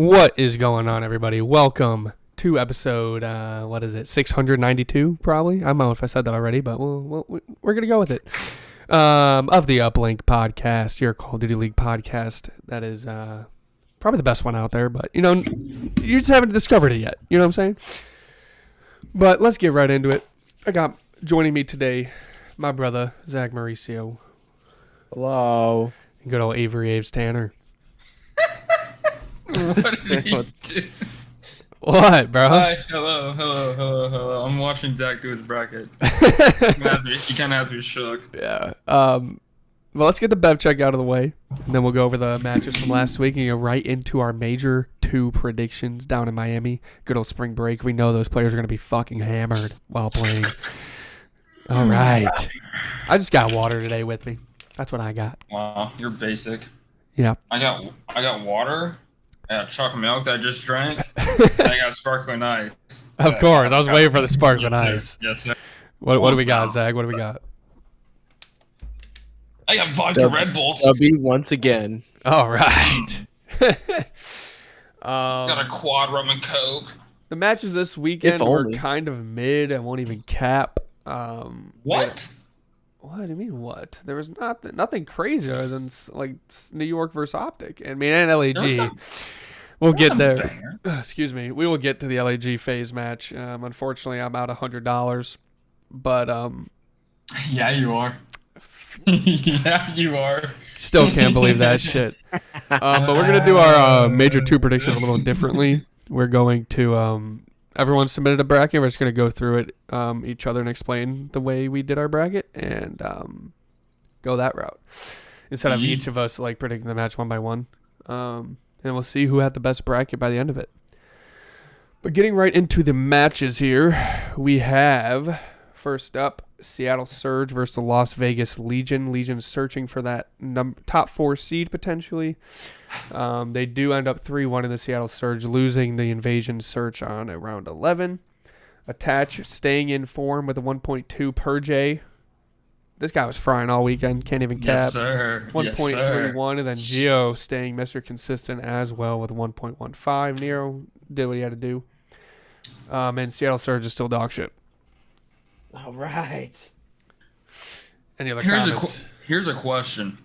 What is going on, everybody? Welcome to episode, 692, probably? I don't know if I said that already, but we're going to go with it. Of the Uplink podcast, your Call of Duty League podcast. That is probably the best one out there, but, you just haven't discovered it yet. You know what I'm saying? But let's get right into it. I got joining me today my brother, Zach Mauricio. Hello. And good old Avery Aves Tanner. What did he do? What, bro? Hi, hello. I'm watching Zach do his bracket. He kind of has me shook. Yeah. Well, let's get the Bev check out of the way, and then we'll go over the matches from last week and go right into our Major 2 predictions down in Miami. Good old spring break. We know those players are going to be fucking hammered while playing. All right. I just got water today with me. That's what I got. Wow, you're basic. Yeah. I got water. I got chocolate milk that I just drank. And I got sparkling ice. Of course. I was waiting for the sparkling ice. Yes, sir. What do we got, Zach? What do we got? I got vodka Red Bulls. Stubby once again. All right. Got a quad rum and coke. The matches this weekend If were only. kind of mid. I won't even cap. What? What do you mean? What? There was nothing crazier than like New York versus Optic. I mean, and LAG. We'll get there. Excuse me. We will get to the LAG phase match. Unfortunately, I'm out $100, but Yeah, you are. Yeah, you are. still can't believe that shit. But we're gonna do our Major 2 predictions a little differently. We're going to everyone submitted a bracket. We're just going to go through it each other and explain the way we did our bracket and go that route instead of each of us like predicting the match one by one. And we'll see who had the best bracket by the end of it. But getting right into the matches here, we have first up Seattle Surge versus the Las Vegas Legion. Legion searching for that top 4 seed potentially. They do end up 3-1 in the Seattle Surge, losing the Invasion Search on a round 11. Attach staying in form with a 1.2 per J. This guy was frying all weekend. Can't even cap. Yes, sir. 1.31, and then Geo staying Mr. Consistent as well with 1.15. Nero did what he had to do. And Seattle Surge is still dog shit. All right. Any other comments? Here's a question.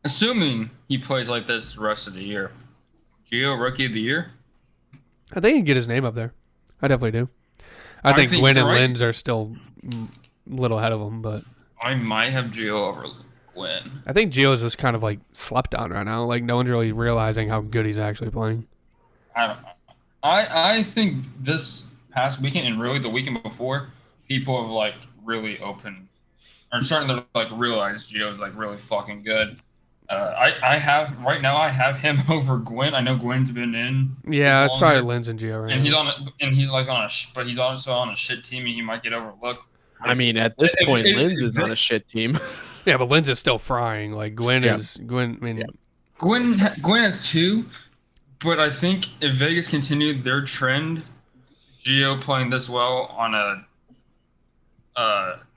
Assuming he plays like this the rest of the year, Geo Rookie of the Year? I think he can get his name up there. I definitely do. I think Gwyn and Linz are still a little ahead of him, but I might have Geo over Gwyn. I think Geo's just kind of like slept on right now. Like no one's really realizing how good he's actually playing. I don't know. I think this past weekend and really the weekend before, people have like really starting to like realize Geo's like really fucking good. I have him over Gwyn. I know Gwyn's been in. Yeah, it's probably Linz and Geo right and now. but he's also on a shit team and he might get overlooked. I mean, at this point, Linz is on a shit team. Yeah, but Linz is still frying. Like Gwyn is Gwyn. I mean, Gwyn has 2, but I think if Vegas continued their trend, Geo playing this well on a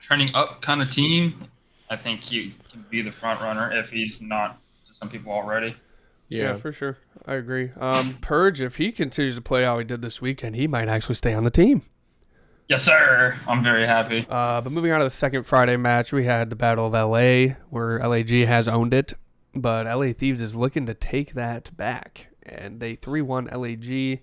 trending up kind of team, I think he can be the front runner if he's not to some people already. yeah, for sure. I agree. Purge, if he continues to play how he did this weekend, he might actually stay on the team. Yes, sir. I'm very happy. But moving on to the second Friday match, we had the Battle of LA, where LAG has owned it, but LA Thieves is looking to take that back, and they 3-1 LAG,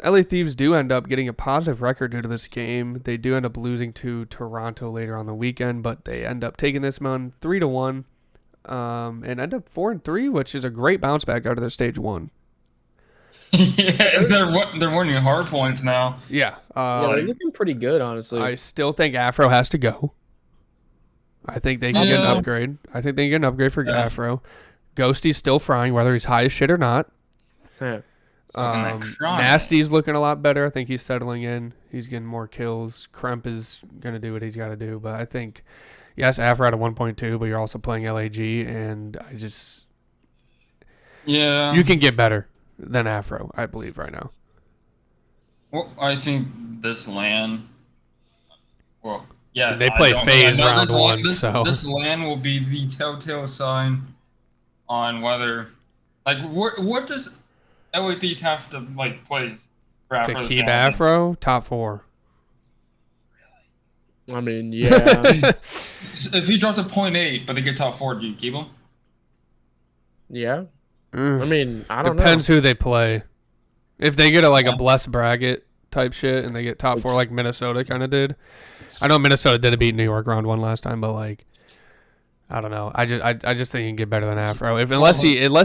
LA Thieves do end up getting a positive record due to this game. They do end up losing to Toronto later on the weekend, but they end up taking this one 3-1, and end up 4-3, which is a great bounce back out of their stage 1. Yeah, they're winning hard points now. Yeah, They're looking pretty good, honestly. I still think Afro has to go. I think they can get an upgrade. I think they can get an upgrade for Afro. Ghosty's still frying, whether he's high as shit or not. Yeah. Nasty's looking a lot better. I think he's settling in. He's getting more kills. Kremp is going to do what he's got to do. But I think, yes, Afro had a 1.2, but you're also playing LAG, and I just... Yeah. You can get better than Afro, I believe, right now. Well, I think this LAN... Well, yeah. They play phase round 1, so... This LAN will be the telltale sign on whether, like, what does LA Thieves have to like place for To Afro this keep season? Afro, top 4. I mean, yeah, If he drops a 0.8, but they get top 4, do you keep him? yeah. I mean, I don't Depends who they play. If they get a Yeah. blessed bracket type shit and they get top 4 It's- like Minnesota kind of did. I know Minnesota didn't beat New York round 1 last time, but like I don't know. I just think he can get better than Afro. Unless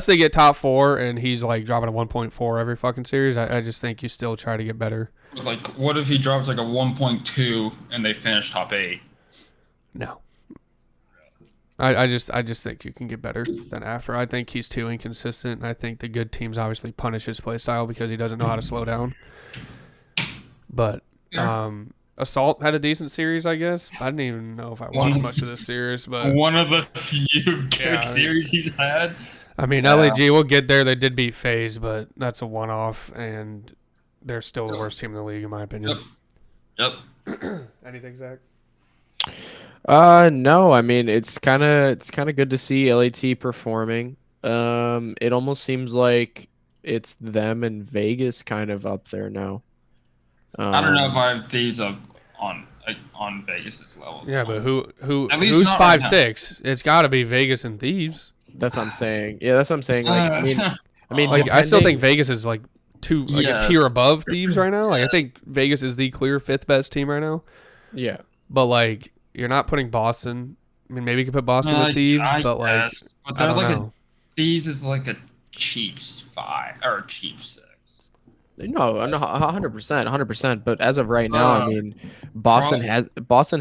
they get top 4 and he's like dropping a 1.4 every fucking series, I just think you still try to get better. Like, what if he drops like a 1.2 and they finish top 8? No. I just think you can get better than Afro. I think he's too inconsistent. And I think the good teams obviously punish his play style because he doesn't know how to slow down. But Assault had a decent series, I guess. I didn't even know if I watched much of this series, but One of the few good series he's had. I mean, LAG will get there. They did beat FaZe, but that's a one-off, and they're still the worst team in the league, in my opinion. Yep. Anything, Zach? No. I mean, it's kind of good to see LAT performing. It almost seems like it's them and Vegas kind of up there now. I don't know if I have Thieves up on Vegas' level. Yeah, but At least who's not right 5'6"? It's got to be Vegas and Thieves. That's what I'm saying. Yeah, that's what I'm saying. Like, I mean, Like, I still think depending- Vegas is like a Yes. tier above Thieves right now. Like, I think Vegas is the clear 5th best team right now. Yeah. But like, you're not putting Boston. I mean, maybe you could put Boston with Thieves, but like, but I they're don't like know. Thieves is like a cheap 5 or a cheap 6. No, 100%. But as of right now, I mean, Boston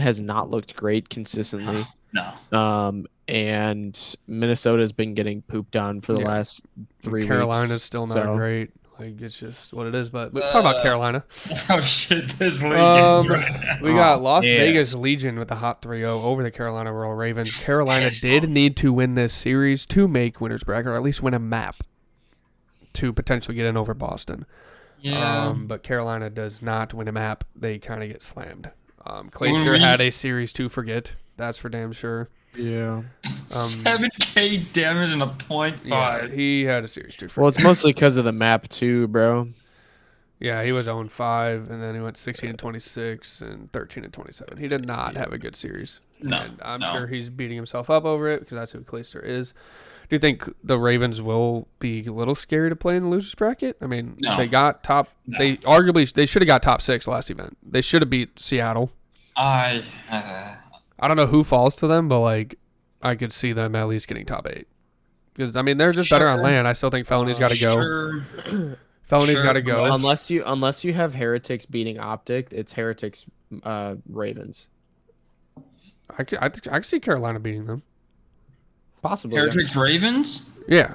has not looked great consistently. No. And Minnesota's been getting pooped on for the last 3 weeks. Carolina's still not great. Like, it's just what it is. But talk about Carolina. Oh shit, this league is right now. We got Las yes. Vegas Legion with a hot 3-0 over the Carolina Royal Ravens. Carolina did need to win this series to make winners bracket, or at least win a map to potentially get in over Boston. Yeah. But Carolina does not win a map. They kind of get slammed. Clayster had a series to forget. That's for damn sure. Yeah. 7k damage and a 0.5. Yeah, he had a series to forget. Well, it's mostly because of the map too, bro. Yeah, he was 0-5, and then he went 16-26 and 13-27. He did not have a good series. No, And I'm sure he's beating himself up over it because that's who Clayster is. Do you think the Ravens will be a little scary to play in the losers bracket? I mean, they got top. No. They should have got top 6 last event. They should have beat Seattle. I don't know who falls to them, but like I could see them at least getting top 8 because I mean they're just better on land. I still think Felony's got to go. Felony's got to go. Unless you have Heretics beating Optic, it's Heretics Ravens. I could see Carolina beating them. Possibly. Heretics Ravens? Yeah.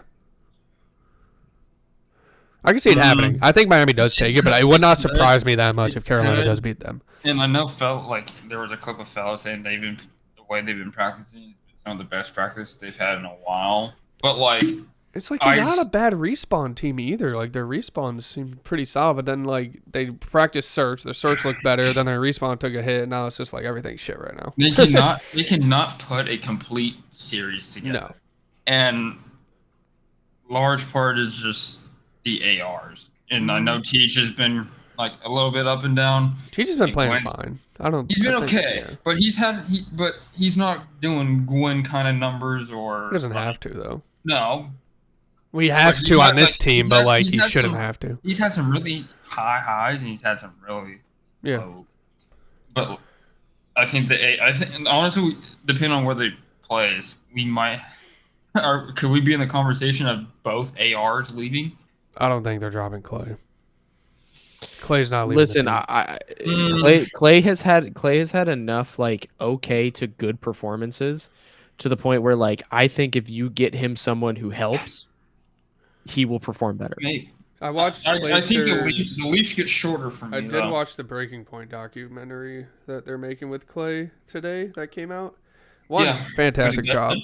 I can see it happening. I think Miami does take it, but it would not surprise me that much if Carolina does beat them. And I know there was a clip of Fel saying the way they've been practicing has been some of the best practice they've had in a while. But like, it's like they're not a bad respawn team either. Like their respawns seem pretty solid, but then like they practice search. Their search looked better. Then their respawn took a hit. And now it's just like everything's shit right now. They cannot put a complete series together. No. And large part is just the ARs. And I know Teach has been like a little bit up and down. Teach has been playing fine. He's been okay, but he's not doing Gwen kind of numbers or. He doesn't have to though. No. Well, he has to on this team, but like he shouldn't have to. He's had some really high highs and he's had some really low. But I think honestly, depending on where they plays, we might. Or could we be in the conversation of both ARs leaving? I don't think they're dropping Clay. Clay's not leaving. Listen, Clay has had enough like okay to good performances to the point where like I think if you get him someone who helps, he will perform better. Maybe. I watched. I think the leash gets shorter for me. I did watch the Breaking Point documentary that they're making with Clay today. That came out. One, fantastic job.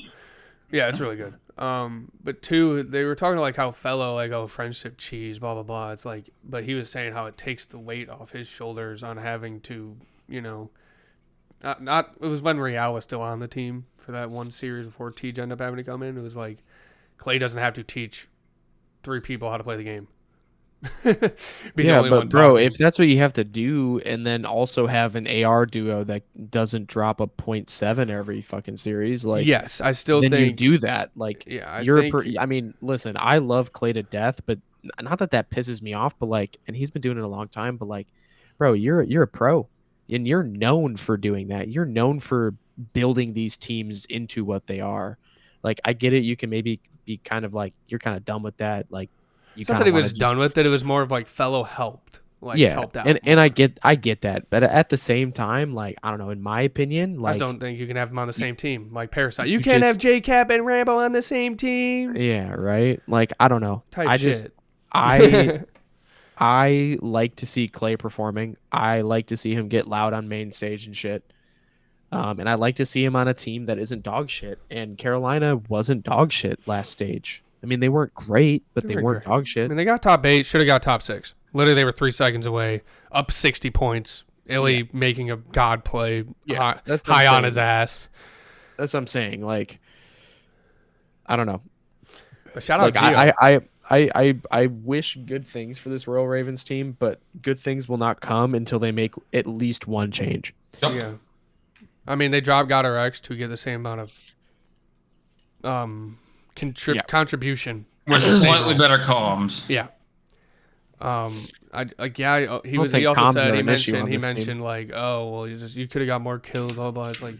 Yeah, it's really good. But two, they were talking like how fellow like friendship cheese, blah blah blah. It's like, but he was saying how it takes the weight off his shoulders on having to, not. It was when Real was still on the team for that one series before Tej ended up having to come in. It was like Clay doesn't have to teach 3 people how to play the game. Be the Yeah, only but one bro, talking. if that's what you have to do, and then also have an AR duo that doesn't drop a .7 every fucking series, like yes, I still then you think. do that. Like Yeah, I you're, think. I mean, listen, I love Clay to death, but not that pisses me off. But like, and he's been doing it a long time. But like, bro, you're a pro, and you're known for doing that. You're known for building these teams into what they are. Like, I get it. You can maybe be kind of like you're kind of done with that. Like, you It's not kind that of he want was to just done with it. It was more of like fellow helped, like yeah, helped out. and more. I get that, but at the same time, like I don't know, in my opinion, I like don't think you can have them on the same team. Like Parasite, you can't have just J-Cap and Rambo on the same team. yeah, right. Like I don't know. Type I just shit. I I like to see Clay performing. I like to see him get loud on main stage and shit. And I like to see him on a team that isn't dog shit. And Carolina wasn't dog shit last stage. I mean, they weren't great, but they weren't dog I shit. mean, they got top 8. Should have got top 6. Literally, they were 3 seconds away, up 60 points. Illy making a god play, that's what high I'm on saying. his ass. That's what I'm saying. Like, I don't know. But shout Like out Gio. I wish good things for this Royal Ravens team, but good things will not come until they make at least one change. Yep. Yeah. I mean, they dropped Goddard X to get the same amount of contribution With The same slightly role. better comms. Yeah. He don't think also comms said are he an issue on mentioned this team. like, oh well, you could have got more kills, blah blah. It's like,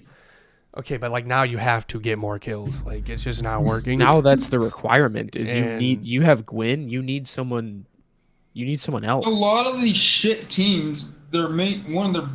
okay, but like now you have to get more kills. Like it's just not working. Now that's the requirement. Is And- you have Gwyn, you need someone else. A lot of these shit teams, one of their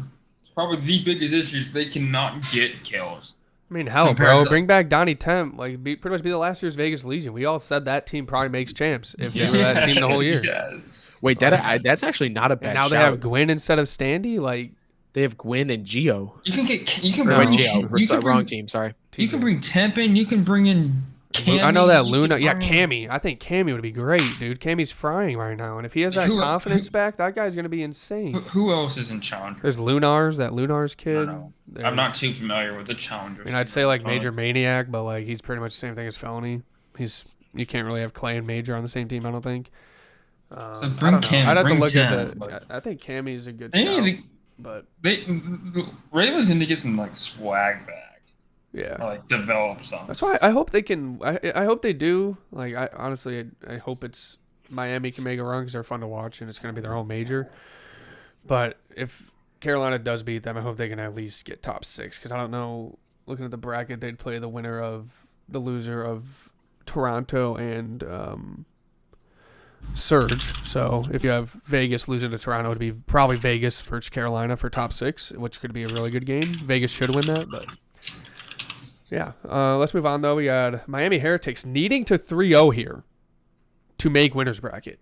probably the biggest issues, they cannot get kills. I mean, hell, Compared bro, to- bring back Donnie Temp. Like, pretty much be the last year's Vegas Legion. We all said that team probably makes champs if they were that team the whole year. Yes. Wait, that's actually not a bad And now shout. they have Gwyn instead of Standy. Like, They have Gwyn and Gio. You can Or bring Gio. you can Wrong bring, team. Sorry. you can bring Temp in. You can bring in. Cammy, I know that you Luna. can Yeah, bring in- Cammy. I think Cammy would be great, dude. Cammy's frying right now, and if he has that Who- confidence back, that guy's gonna be insane. Who else is in Challenger? There's Lunars, that Lunars kid. know. There's- I'm not too familiar with the Challenger. I mean, I'd say like Major Maniac, but like he's pretty much the same thing as Felony. You can't really have Clay and Major on the same team. I don't think. So I bring don't know. Cam. I'd have to bring look Cam, at like- I think Cammy's a good They shout, need but to. Ravens need to get some like swag back. yeah. Or, like develop something. That's why I hope they can. I hope they do. Like I honestly, I hope it's Miami can make a run because they're fun to watch and it's going to be their own major. But if Carolina does beat them, I hope they can at least get top 6 because I don't know. Looking at the bracket, they'd play the loser of Toronto and Surge. So if you have Vegas losing to Toronto, it'd be probably Vegas versus Carolina for top 6, which could be a really good game. Vegas should win that, but. Yeah, let's move on, though. We got Miami Heretics needing to 3-0 here to make winner's bracket.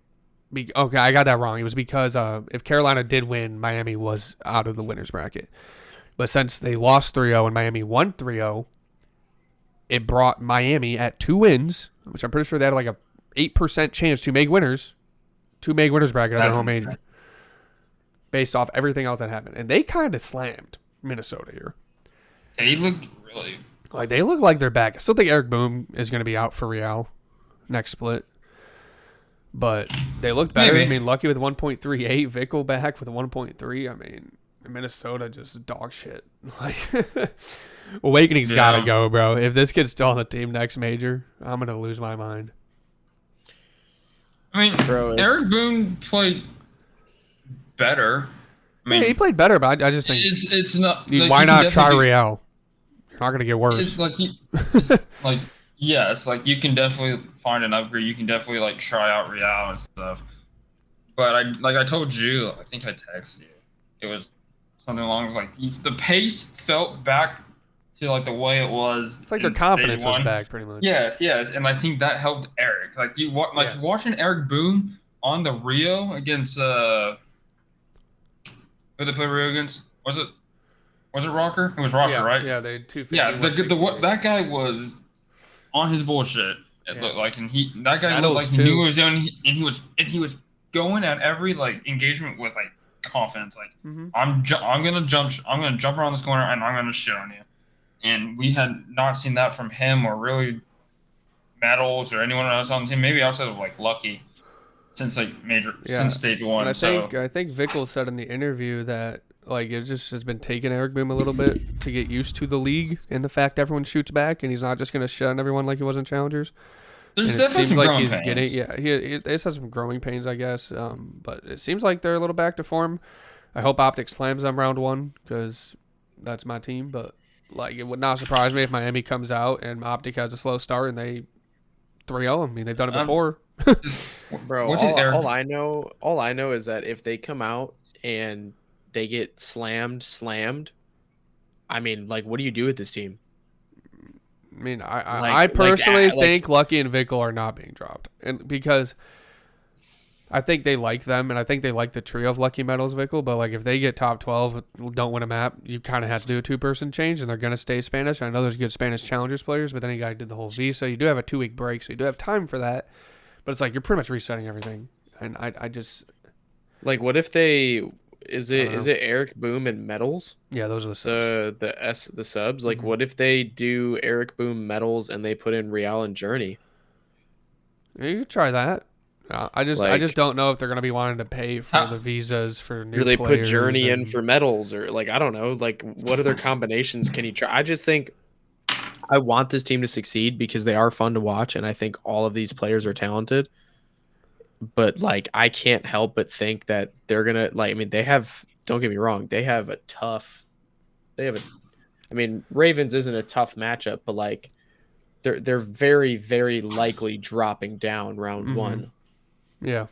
Okay, I got that wrong. It was because if Carolina did win, Miami was out of the winner's bracket. But since they lost 3-0 and Miami won 3-0, it brought Miami at 2 wins, which I'm pretty sure they had like a 8% chance to make winner's bracket at their home major. Based off everything else that happened. And they kind of slammed Minnesota here. They looked really. Like they look like they're back. I still think Eric Boom is going to be out for Real next split, but they looked better. Maybe. I mean, Lucky with 1.38, Vickle back with 1.3. I mean, Minnesota just dog shit. Like Awakening's got to go, bro. If this kid's still on the team next major, I'm gonna lose my mind. I mean, Bro, Eric Boone played better. I mean, Yeah, he played better, but I just think it's not. why you not can try definitely- Real? You're not gonna get worse. It's like it's like yes, like you can definitely find an upgrade. You can definitely like try out Real and stuff. But I told you, I think I texted you. It was something along like the pace felt back to like the way it was. It's like their in confidence stage was one. back, pretty much. Yes, and I think that helped Eric. Like Yeah. watching Eric Boone on the Rio against who they play Rio against? Was it Rocker? It was Rocker, yeah, right? Yeah, they had 250. Yeah, that guy was on his bullshit. It Yeah. looked like, and that guy Battles looked like he too. knew what he was doing, and he was going at every like engagement with like confidence. Like Mhm. I'm gonna jump around this corner and I'm gonna shit on you. And we had not seen that from him or really Metals or anyone else on the team, maybe outside of like Lucky, since like since stage And one. I think Vickle said in the interview that like it just has been taking Eric Boom a little bit to get used to the league and the fact everyone shoots back and he's not just gonna shut on everyone like he was in Challengers. There's And definitely some growing pains. He has some growing pains, I guess. But it seems like they're a little back to form. I hope OPTIC slams them round 1 because that's my team. But like, it would not surprise me if Miami comes out and OPTIC has a slow start and they 3-0. I mean, they've done it before. Bro, all I know is that if they come out and they get slammed, I mean, like, what do you do with this team? I mean, I personally think Lucky and Vickle are not being dropped, and because I think they like them, and I think they like the trio of Lucky, Metals, Vickle. But like, if they get top 12, don't win a map, you kind of have to do a 2-person change, and they're gonna stay Spanish. I know there's good Spanish Challengers players, but then you guys did the whole visa. You do have a 2-week break, so you do have time for that. But it's like you're pretty much resetting everything, and I just like, what if they is it Eric Boom and Metals? Yeah, those are the subs. The subs. Like, what if they do Eric Boom, Metals, and they put in Real and Journey? Yeah, you could try that. I just don't know if they're gonna be wanting to pay for the visas for new players. Or they put Journey in for Metals, or like, I don't know. Like, what other combinations can you try? I just think I want this team to succeed because they are fun to watch, and I think all of these players are talented. But like, I can't help but think that they're gonna like. I mean, they have. Don't get me wrong. They have a tough. I mean, Ravens isn't a tough matchup, but like, they're very, very likely dropping down round 1. Yeah.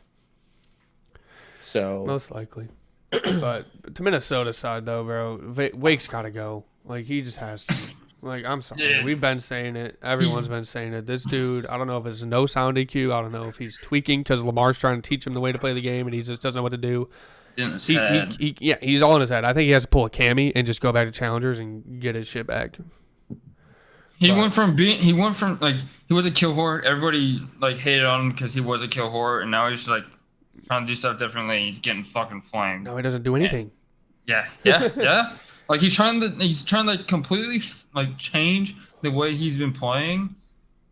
So most likely. But to Minnesota's side though, bro, Wake's got to go. Like, he just has to. Like, I'm sorry. Yeah. We've been saying it. Everyone's been saying it. This dude, I don't know if it's no sound EQ. I don't know if he's tweaking because Lamar's trying to teach him the way to play the game and he just doesn't know what to do. In his head. He's all in his head. I think he has to pull a Cammy and just go back to Challengers and get his shit back. He went from like, he was a kill whore. Everybody like hated on him because he was a kill whore, and now he's just like trying to do stuff differently. He's getting fucking flamed. No, he doesn't do anything. Yeah. Like, he's trying to completely like change the way he's been playing,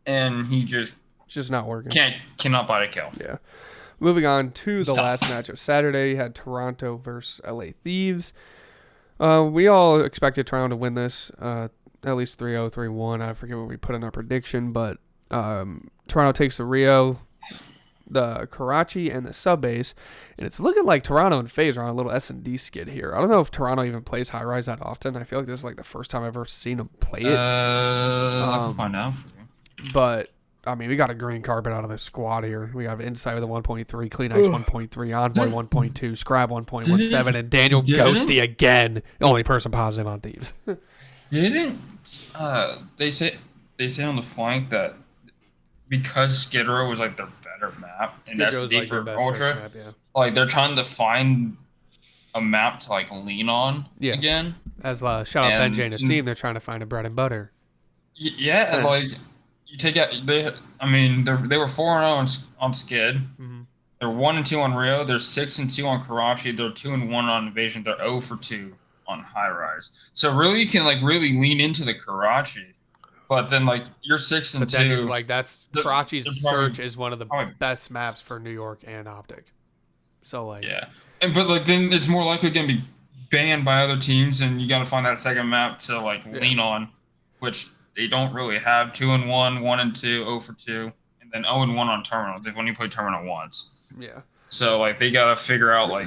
and it's just not working. Cannot bite a kill. Yeah. Moving on to the last match of Saturday, you had Toronto versus LA Thieves. We all expected Toronto to win this, at least 3-0, 3-1. I forget what we put in our prediction, but Toronto takes the Rio, the Karachi, and the sub base, and it's looking like Toronto and FaZe are on a little S&D skid here. I don't know if Toronto even plays high rise that often. I feel like this is like the first time I've ever seen them play it. I can find out for you. But I mean, we got a green carpet out of the squad here. We have Insight with a 1.3, Clean Ice 1.3, Envoy 1.2, Scribe 1.17, and Daniel Ghosty again, only person positive on Thieves. Didn't they say on the flank that because Skid Row was like their better map in SD like for Ultra, map, yeah. Like, they're trying to find a map to like lean on again. As shout out Ben J and Nassim, they're trying to find a bread and butter. Yeah, like, you take out they were 4-0 on Skid. Mm-hmm. They're 1-2 on Rio. They're 6-2 on Karachi. They're 2-1 on Invasion. They're 0-2 on High Rise. So really, you can like really lean into the Karachi. But then, like, you're 6-2. Like, that's Karachi's search is one of the best maps for New York and OPTIC. So like, yeah, but like, then it's more likely going to be banned by other teams, and you got to find that second map to like lean on, which they don't really have. 2-1, 1-2, 0-2, and then 0-1 on Terminal. They've only played Terminal once. Yeah. So like, they got to figure out like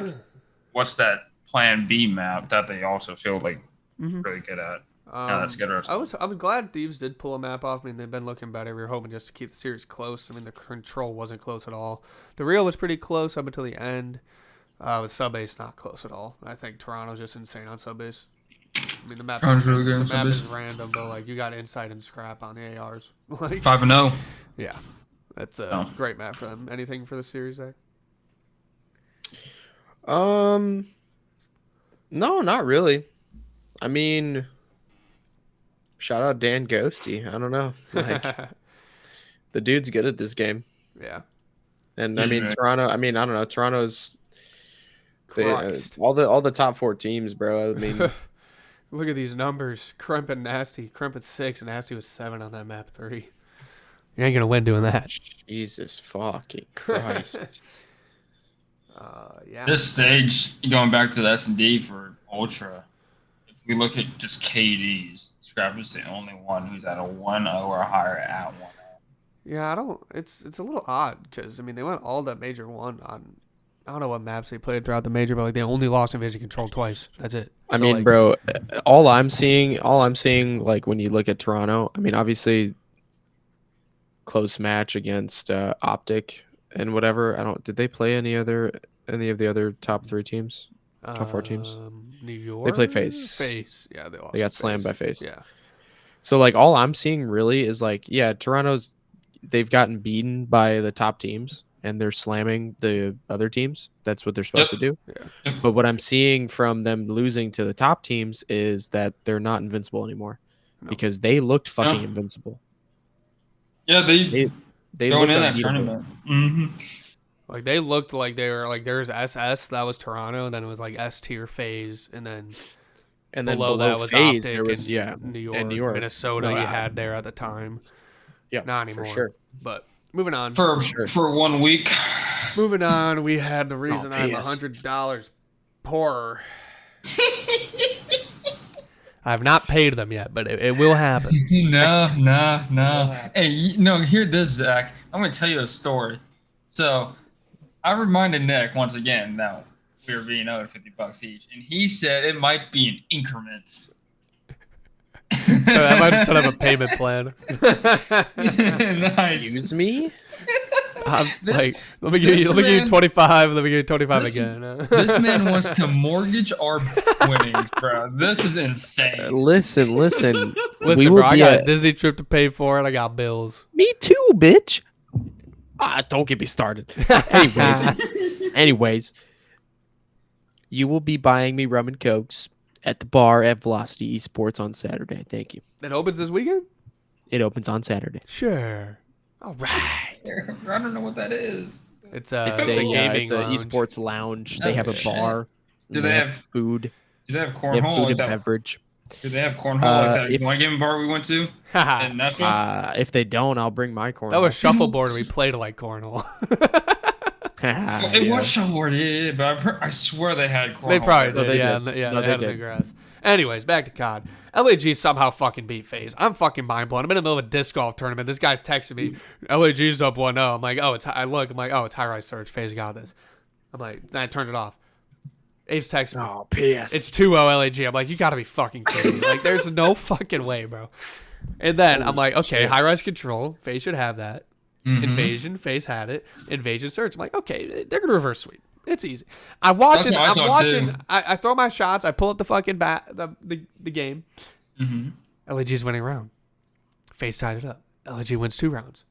what's that Plan B map that they also feel like really good at. That's good. I'm glad Thieves did pull a map off. I mean, they've been looking better. We were hoping just to keep the series close. I mean, the control wasn't close at all. The Real was pretty close up until the end. With Subbase, not close at all. I think Toronto's just insane on Subbase. I mean, the map is random, but like, you got Insight and Scrap on the ARs. Like, 5-0. Yeah, that's a great map for them. Anything for the series, Zach? No, not really. I mean, shout out Dan Ghosty. I don't know. Like, the dude's good at this game. Yeah. And I mean, Toronto, I don't know. Toronto's all the top 4 teams, bro. I mean, look at these numbers. Crump and Nasty. Crump at 6 and Nasty was 7 on that map 3. You ain't gonna win doing that. Jesus fucking Christ. Yeah. This stage, going back to the S&D for Ultra, if we look at just KDs, Scrap is the only one who's at a 1-0 or higher at 1-0. Yeah, I don't. It's a little odd because I mean they went all that major one on. I don't know what maps they played throughout the major, but like they only lost in vision control twice. That's it. I So, mean, like, bro, all I'm seeing, like when you look at Toronto, I mean, obviously, close match against Optic and whatever. Did they play any of the other top 3 teams, top 4 teams? New York. They played FaZe. FaZe. Yeah, they lost. They got to slammed by FaZe. Yeah. So like all I'm seeing really is like, yeah, they've gotten beaten by the top teams and they're slamming the other teams. That's what they're supposed to do. Yeah. But what I'm seeing from them losing to the top teams is that they're not invincible anymore because they looked fucking invincible. Yeah, they going looked in that unbeatable. tournament. Mm-hmm. Like they looked like they were like there's SS that was Toronto, then it was like S tier FaZe, and then below that was FaZe, Optic there was and New York, Minnesota. No, you had there at the time. Yeah, not anymore. for sure. But moving on. For 1 week. Moving on, we had the reason I'm PS. $100 poorer. I have not paid them yet, but it will happen. No. Hey, hear this, Zach. I'm going to tell you a story. So, I reminded Nick once again that we were being owed $50 each, and he said it might be in increments. So I might set up a payment plan. Nice. Excuse me? Let me give you 25. Let me give you 25 again. This man wants to mortgage our winnings, bro. This is insane. Listen, Bro. I got a Disney trip to pay for, and I got bills. Me too, bitch. Don't get me started. Anyways, you will be buying me rum and cokes at the bar at Velocity Esports on Saturday. Thank you. It opens this weekend? It opens on Saturday. Sure. All right. I don't know what that is. It's a gaming it's an lounge. esports lounge. They have a bar. Do they have food? Do they have They have cornhole food like and that? beverage. Do they have cornhole like if- that one gaming bar we went to? And that's If they don't, I'll bring my corn. That was shuffleboard, and we played like cornhole. it was shuffleboard, yeah, but I swear they had cornhole. They probably No, did, they yeah. did. Yeah, No, they they had it in the did. grass. Anyways, back to COD. LAG somehow fucking beat FaZe. I'm fucking mind blown. I'm in the middle of a disc golf tournament. This guy's texting me, LAG's up 1-0. I'm like, it's high rise search. FaZe got this. I'm like, then I turned it off. Abe's texting me. Oh, PS. It's 2-0 LAG. I'm like, you gotta be fucking kidding me. Like, there's no fucking way, bro. And then I'm like, okay, high rise control. FaZe should have that. Mhm. Invasion, FaZe had it. Invasion search. I'm like, okay, they're gonna reverse sweep. It's easy. I'm watching. That's what I I'm thought, watching. too. I throw my shots. I pull up the fucking the game. Mm-hmm. LAG's winning a round. FaZe tied it up. LAG wins 2 rounds.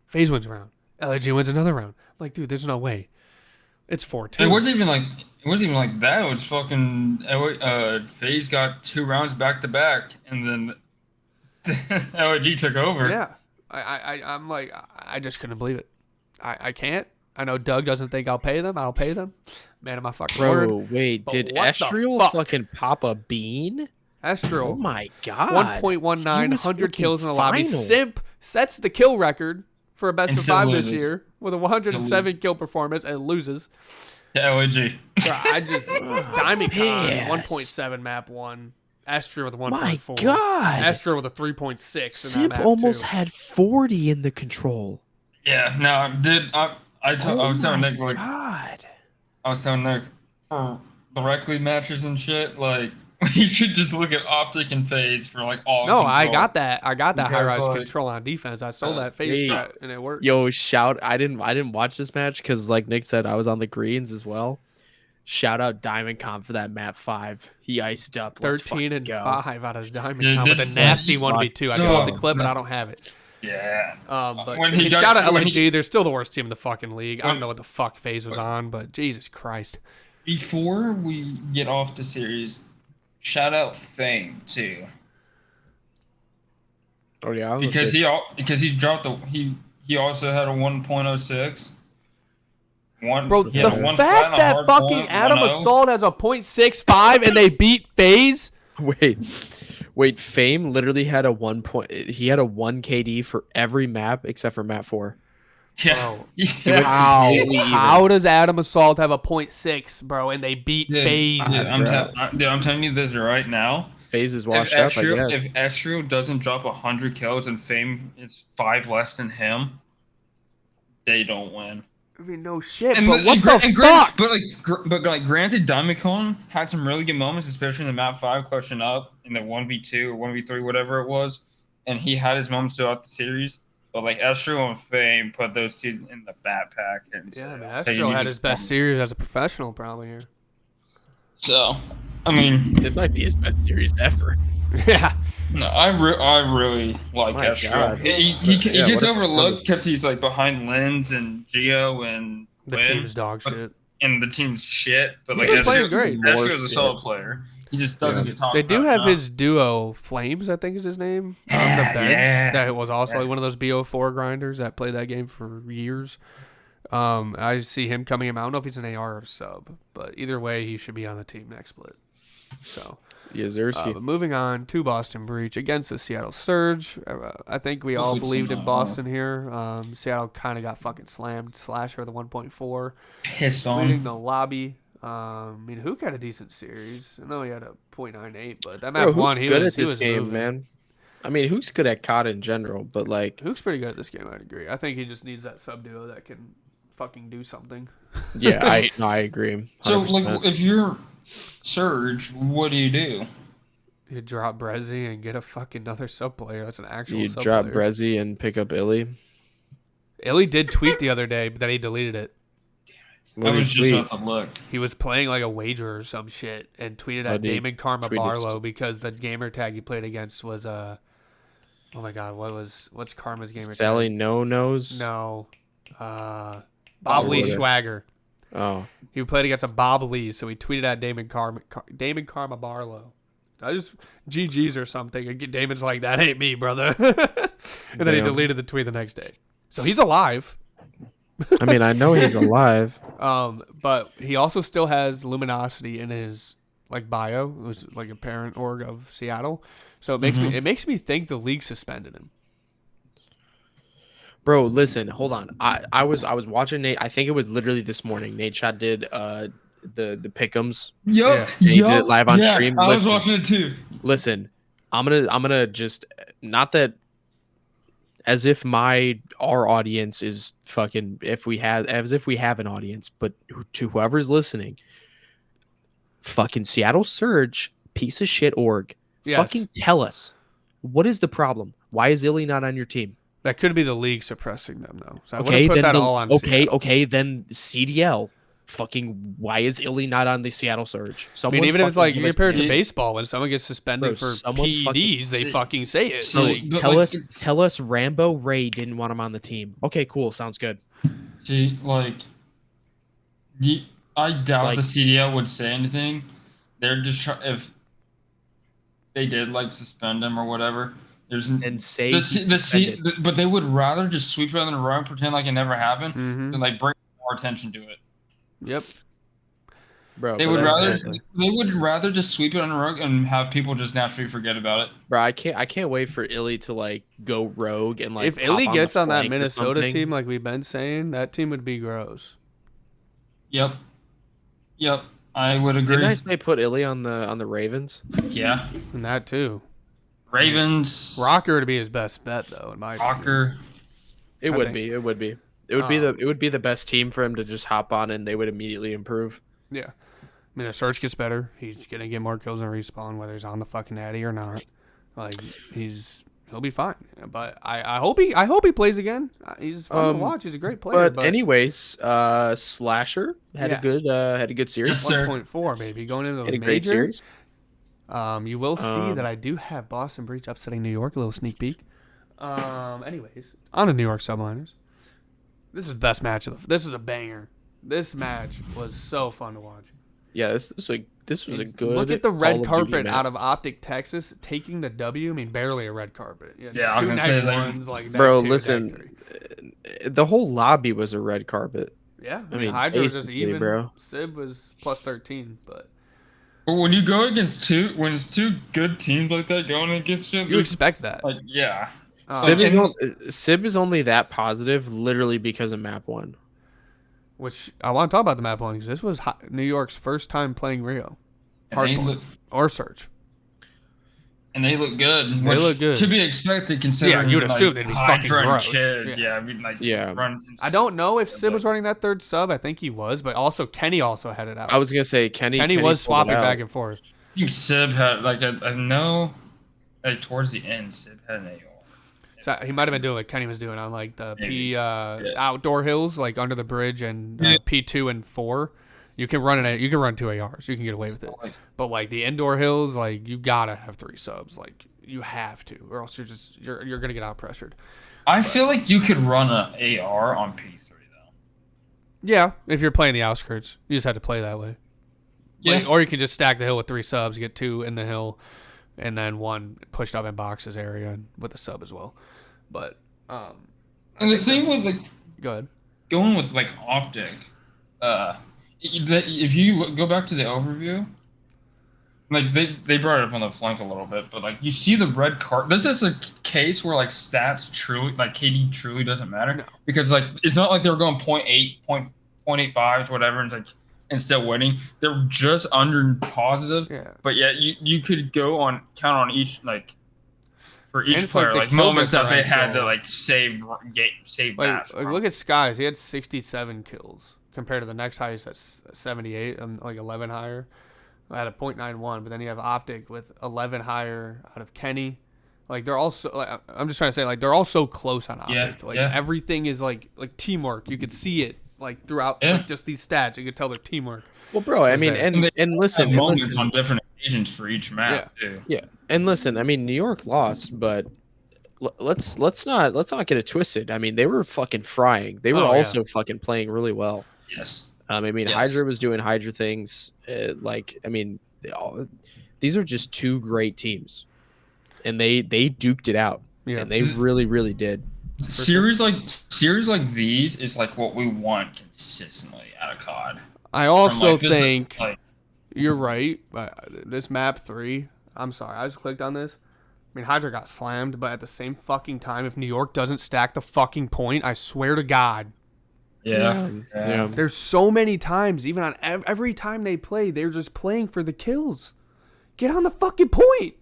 FaZe wins a round. LAG wins another round. I'm like, dude, there's no way. It's 4-2. It wasn't even like that. It was fucking. FaZe got 2 rounds back to back, and then LG took over. Yeah. I'm like, I just couldn't believe it. I can't. I know Doug doesn't think I'll pay them. I'll pay them. Man of my fucking word. Bro, wait, But did what the Estriel fuck? fucking pop a bean? Astro. Oh my god. 1.19, He was 100 fucking kills in the lobby. final. Simp sets the kill record for a best And of still 5 this loses. year with a 107 kill performance and loses. To LG. Bro, I just Diamond Con Yes. 1.7 map 1. Astro with 1.4. My god. Astro with a 3.6 in that Simp map almost too. had 40 in the control. Yeah. No, I was telling Nick like god. I was telling Nick for the rec league matches and shit. Like you should just look at Optic and FaZe for like all. No, I control. got that. I got that high Because, rise like, control on defense. I stole that phase hey, strat and it worked. Yo, shout! I didn't watch this match because, like Nick said, I was on the greens as well. Shout out Diamond Con for that map 5. He iced up. Let's 13 and fucking go. 5 out of Diamond Yeah, Con with a did- nasty fuck 1v2. I can pull up the clip, but I don't have it. Yeah. But When he got- shout out when LNG. he- They're still the worst team in the fucking league. I don't When- know what the fuck phase was on, but Jesus Christ. Before we get off the series, shout out Fame too, Oh yeah, because he dropped he also had a 1.06. Bro, he had the a 1 flat fact and a that hard fucking point, Adam 1-0. Assault has a .65 and they beat FaZe. wait, Wait, Fame literally had a 1 point. He had a 1 KD for every map except for map 4. Yeah. Bro. Yeah. How does Adam Assault have a 0.6, bro? And they beat Dude, FaZe. I'm telling you this right now. FaZe is washed up, I guess. If Ezreal doesn't drop 100 kills and Fame is 5 less than him, they don't win. I mean, no shit, And, but what and, the and fuck? but granted, Diamond Cone had some really good moments, especially in the map 5, clutching up in the 1v2 or 1v3, whatever it was, and he had his moments throughout the series. But like Ezreal and Fame put those two in the backpack, and Yeah, I mean, hey, you Astro need had to his best perform. series as a professional probably here. So, I mean, It might be his best series ever. Yeah. no, I really like My Ezreal. God. He Yeah, gets what a overlooked because he's like behind Lens and Geo and The Win, team's dog but- shit. and the team's shit. But He's like been playing great. Ezreal's a More solid shit. player. He just doesn't get talked They do about have enough. his duo, Flames, I think is his name, on the bench. Yeah. That was also Yeah. like one of those BO4 grinders that played that game for years. I see him coming in. I don't know if he's an AR or sub, but either way, he should be on the team next split. So, Yazerski. but moving on to Boston Breach against the Seattle Surge. I think we all Hopefully believed in somehow. Boston here. Seattle kind of got fucking slammed. Slasher with a 1.4. Pissed Leading on. the lobby. I mean, Hook had a decent series. I know he had a .98, but that map Bro, one, Hook's he good was at this game, moving. man. I mean, Hook's good at COD in general, but like, Hook's pretty good at this game, I'd agree. I think he just needs that sub duo that can fucking do something. yeah, I agree. So 100%. like, if you're Surge, what do you do? You drop Brezzy and get a fucking another sub player. That's an actual You sub drop player. Brezzy and pick up Illy. Illy did tweet the other day, but then he deleted it. What I did was he just tweet? about to look. He was playing like a wager or some shit and tweeted Oh, at did he Damon Karma tweet his- Barlow because the gamer tag he played against was oh my god, what's Karma's gamer Sally tag? No Nose. No. Bob Bob Lee Lee. Swagger. Oh, He played against a Bob Lee, so he tweeted at Damon Karma Barlow. I just GG's or something. And Damon's like, that ain't me, brother. And then he Damn. deleted the tweet the next day. So he's alive. I mean, I know he's alive. But he also still has Luminosity in his like bio. It was like a parent org of Seattle. So it makes me think the league suspended him. Bro, listen, hold on. I was watching Nate. I think it was literally this morning. Nate Shot did the pick'ems. Yup. Yeah, he did it live on stream. I was Listen. watching it too. Listen, I'm gonna just not that as if our audience is fucking as if we have an audience, but to whoever's listening, fucking Seattle Surge piece of shit org. Yes. Fucking tell us what is the problem? Why is Illy not on your team? That could be the league suppressing them, though. So I Okay, wouldn't put then that all on Seattle. okay, then CDL. Fucking why is Illy not on the Seattle Surge? I mean, even if it's like you compare it to it- baseball, when someone gets suspended Bro, for someone PEDs, they See- fucking say it. so- Like, but tell like- us Rambo Ray didn't want him on the team. Okay, cool, sounds good. See, like, I doubt Like- the CDL would say anything. They're just if they did like suspend him or whatever. There's And say the, he's C, the, C, suspended. the but they would rather just sweep it under the rug, and pretend like it never happened, Mhm. than like bring more attention to it. Yep. Bro, They but would rather exactly. they would rather just sweep it under the rug and have people just naturally forget about it. Bro, I can't wait for Illy to like go rogue and like If pop Illy the gets on that flank or Minnesota something. team, like we've been saying, that team would be gross. Yep, I would agree. Didn't I say put Illy on the Ravens? Yeah, And that too. Ravens, Rocker would be his best bet, though, in my opinion. Rocker. It I would think- be. It would be. It would be the best team for him to just hop on and they would immediately improve. Yeah. I mean, the search gets better. He's gonna get more kills and respawn, whether he's on the fucking Addy or not. Like he'll be fine. But I hope he plays again. He's fun to watch. He's a great player. But anyways, Slasher had Yeah. a good series. Yes, sir. 1.4 baby going into the Had a major. great series. You will see that I do have Boston Breach upsetting New York. A little sneak peek. Anyways, on the New York Subliners. This is the best match this is a banger. This match was so fun to watch. Yeah, this was a good. Look at the Call red of Duty carpet map. out of OPTIC, Texas, taking the W. I mean, barely a red carpet. Yeah, Yeah, I was two gonna say, night like- ones, like night Bro, two, listen, night three. the whole lobby was a red carput. Yeah, I I mean, mean, Hydra was just basically, even. bro. Sib was plus 13, but But when you go against when it's two good teams like that going against You expect that. like yeah. Sib is only that positive literally because of map 1. Which I want to talk about the map one because this was New York's first time playing Rio, Hardpoint or Search. And they look good. They look good. To be expected considering you'd assume they'd be fucking gross. Kids. Yeah. I mean, like Yeah. I don't know if Sib was running that third sub. I think he was, but also Kenny also had it out. I was gonna say Kenny was swapping back and forth. I think Sib had like I know, like towards the end, Sib had an AR. So he might have been doing what Kenny was doing on like the outdoor hills, like under the bridge and P2 and 4. You can run 2 ARs. You can get away with it. But like the indoor hills, like you gotta have 3 subs. Like you have to, or else you're gonna get out pressured. I feel like you could run an AR on P3 though. Yeah, if you're playing the outskirts, you just have to play that way. Yeah. Like, or you can just stack the hill with 3 subs, get 2 in the hill, and then 1 pushed up in boxes area with a sub as well. But and the thing with like go ahead. Going with like OPTIC, if you go back to the overview, like they brought it up on the flank a little bit, but like you see the red card. This is a case where like stats truly, like KD truly doesn't matter because like it's not like they were going 0.8, 0.85, whatever, and it's like and still winning. They're just under positive. Yeah. But yeah, you could count on each like. For each and player, like moments that they had to like save like, match. Like look at Skies. He had 67 kills compared to the next highest at 78 and like 11 higher. I had a .91, but then you have OPTIC with 11 higher out of Kenny. Like they're also like I'm just trying to say like they're all so close on OPTIC. Everything is like teamwork. You could see it like throughout like, just these stats. You could tell their teamwork. Well, bro, I mean, and listen, moments on different occasions for each map too. Yeah, and listen, I mean, New York lost, but let's not get it twisted. I mean, they were fucking frying. They were also fucking playing really well. Yes. I mean, Hydra was doing Hydra things. Like, I mean, these are just 2 great teams, and they duked it out. Yeah, and they really, really did. Series like these is like what we want consistently out of COD. I also think you're right. This map 3, I'm sorry, I just clicked on this. I mean, Hydra got slammed, but at the same fucking time, if New York doesn't stack the fucking point, I swear to God. Yeah. There's so many times, even on every time they play, they're just playing for the kills. Get on the fucking point.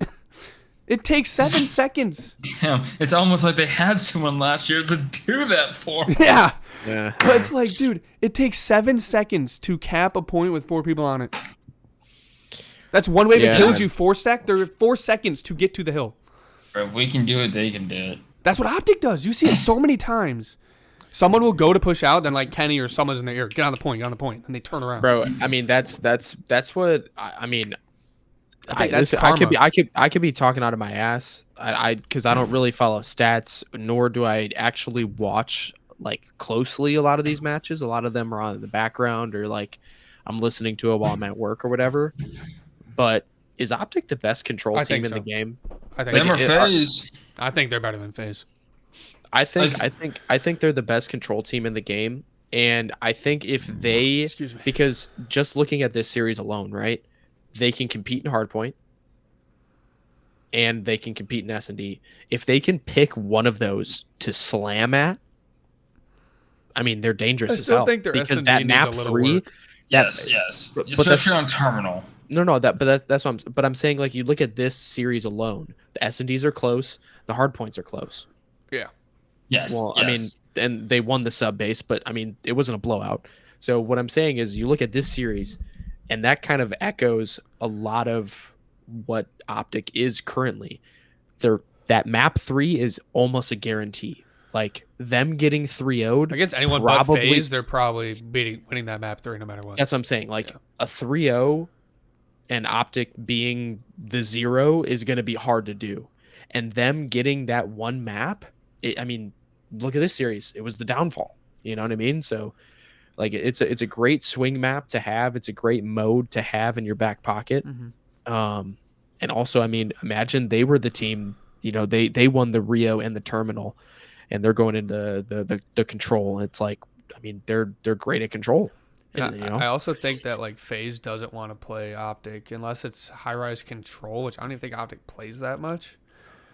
It takes 7 seconds. Damn, it's almost like they had someone last year to do that for. Yeah. But it's like, dude, it takes 7 seconds to cap a point with 4 people on it. That's one way to kills you 4 stack. There are 4 seconds to get to the hill. Bro, if we can do it, they can do it. That's what OPTIC does. You see it so many times. Someone will go to push out, then like Kenny or someone's in the air. Get on the point, and they turn around. Bro, I mean that's what I mean. I could be talking out of my ass. Because I don't really follow stats, nor do I actually watch like closely a lot of these matches. A lot of them are on in the background, or like I'm listening to it while I'm at work or whatever. But is OPTIC the best control team in the game? I think FaZe. I think they're better than FaZe. I think they're the best control team in the game, and I think if they, because just looking at this series alone, right, they can compete in hardpoint, and they can compete in S&D. If they can pick one of those to slam at, I mean, they're dangerous as hell. Think their because S&D that map 3, work. Yes, especially on terminal. No, that's what I'm saying. Like you look at this series alone, the S&Ds are close, the hardpoints are close. Yeah. Yes. Well, I mean, and they won the sub base, but I mean, it wasn't a blowout. So what I'm saying is, you look at this series, and that kind of echoes a lot of what OPTIC is currently. That map 3 is almost a guarantee. Like them getting 3-0'd against anyone but FaZe, they're probably winning that map 3 no matter what. That's what I'm saying. Like a 3-0 and OPTIC being the 0 is going to be hard to do, and them getting that one map. I mean, look at this series. It was the downfall. You know what I mean? So, like, it's a great swing map to have. It's a great mode to have in your back pocket. Mm-hmm. And also, I mean, imagine they were the team. You know, they won the Rio and the terminal, and they're going into the control. And it's like, I mean, they're great at control. And You know? I also think that like FaZe doesn't want to play Optic unless it's high rise control, which I don't even think Optic plays that much.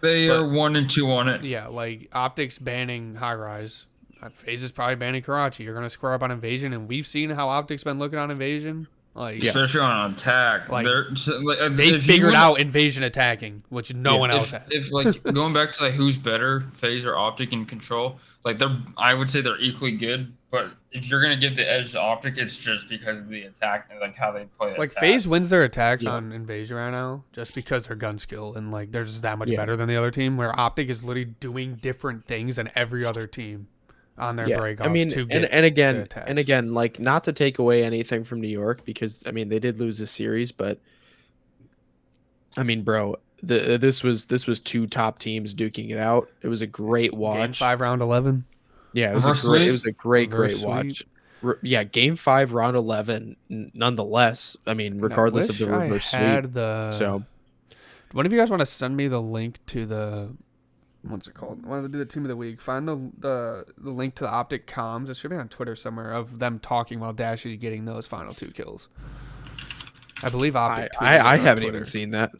They are 1 and 2 on it. Yeah, like Optic's banning high rise. FaZe is probably banning Karachi. You're gonna square up on Invasion, and we've seen how Optic's been looking on Invasion. Like, especially on attack, Like, like they figured out Invasion attacking, which no one else has. If like going back to like who's better, FaZe or Optic in control, like I would say they're equally good. But if you're gonna give the edge to Optic, it's just because of the attack and like how they play. Like attacks. FaZe wins their attacks on Invasion right now just because their gun skill and like they're just that much better than the other team. Where Optic is literally doing different things than every other team on their breakoffs. I mean, to get and attacks. again, like not to take away anything from New York because I mean they did lose the series, but I mean, bro, this was 2 top teams duking it out. It was a great watch. Game 5, round 11. Yeah, it was a great watch. Yeah, Game 5, round 11. Nonetheless, I mean, regardless of the reverse sweep. So, one of you guys want to send me the link to the what's it called? I wanted to do the team of the week. Find the link to the Optic comms. It should be on Twitter somewhere of them talking while Dash is getting those final 2 kills. I believe Optic. I haven't even seen that.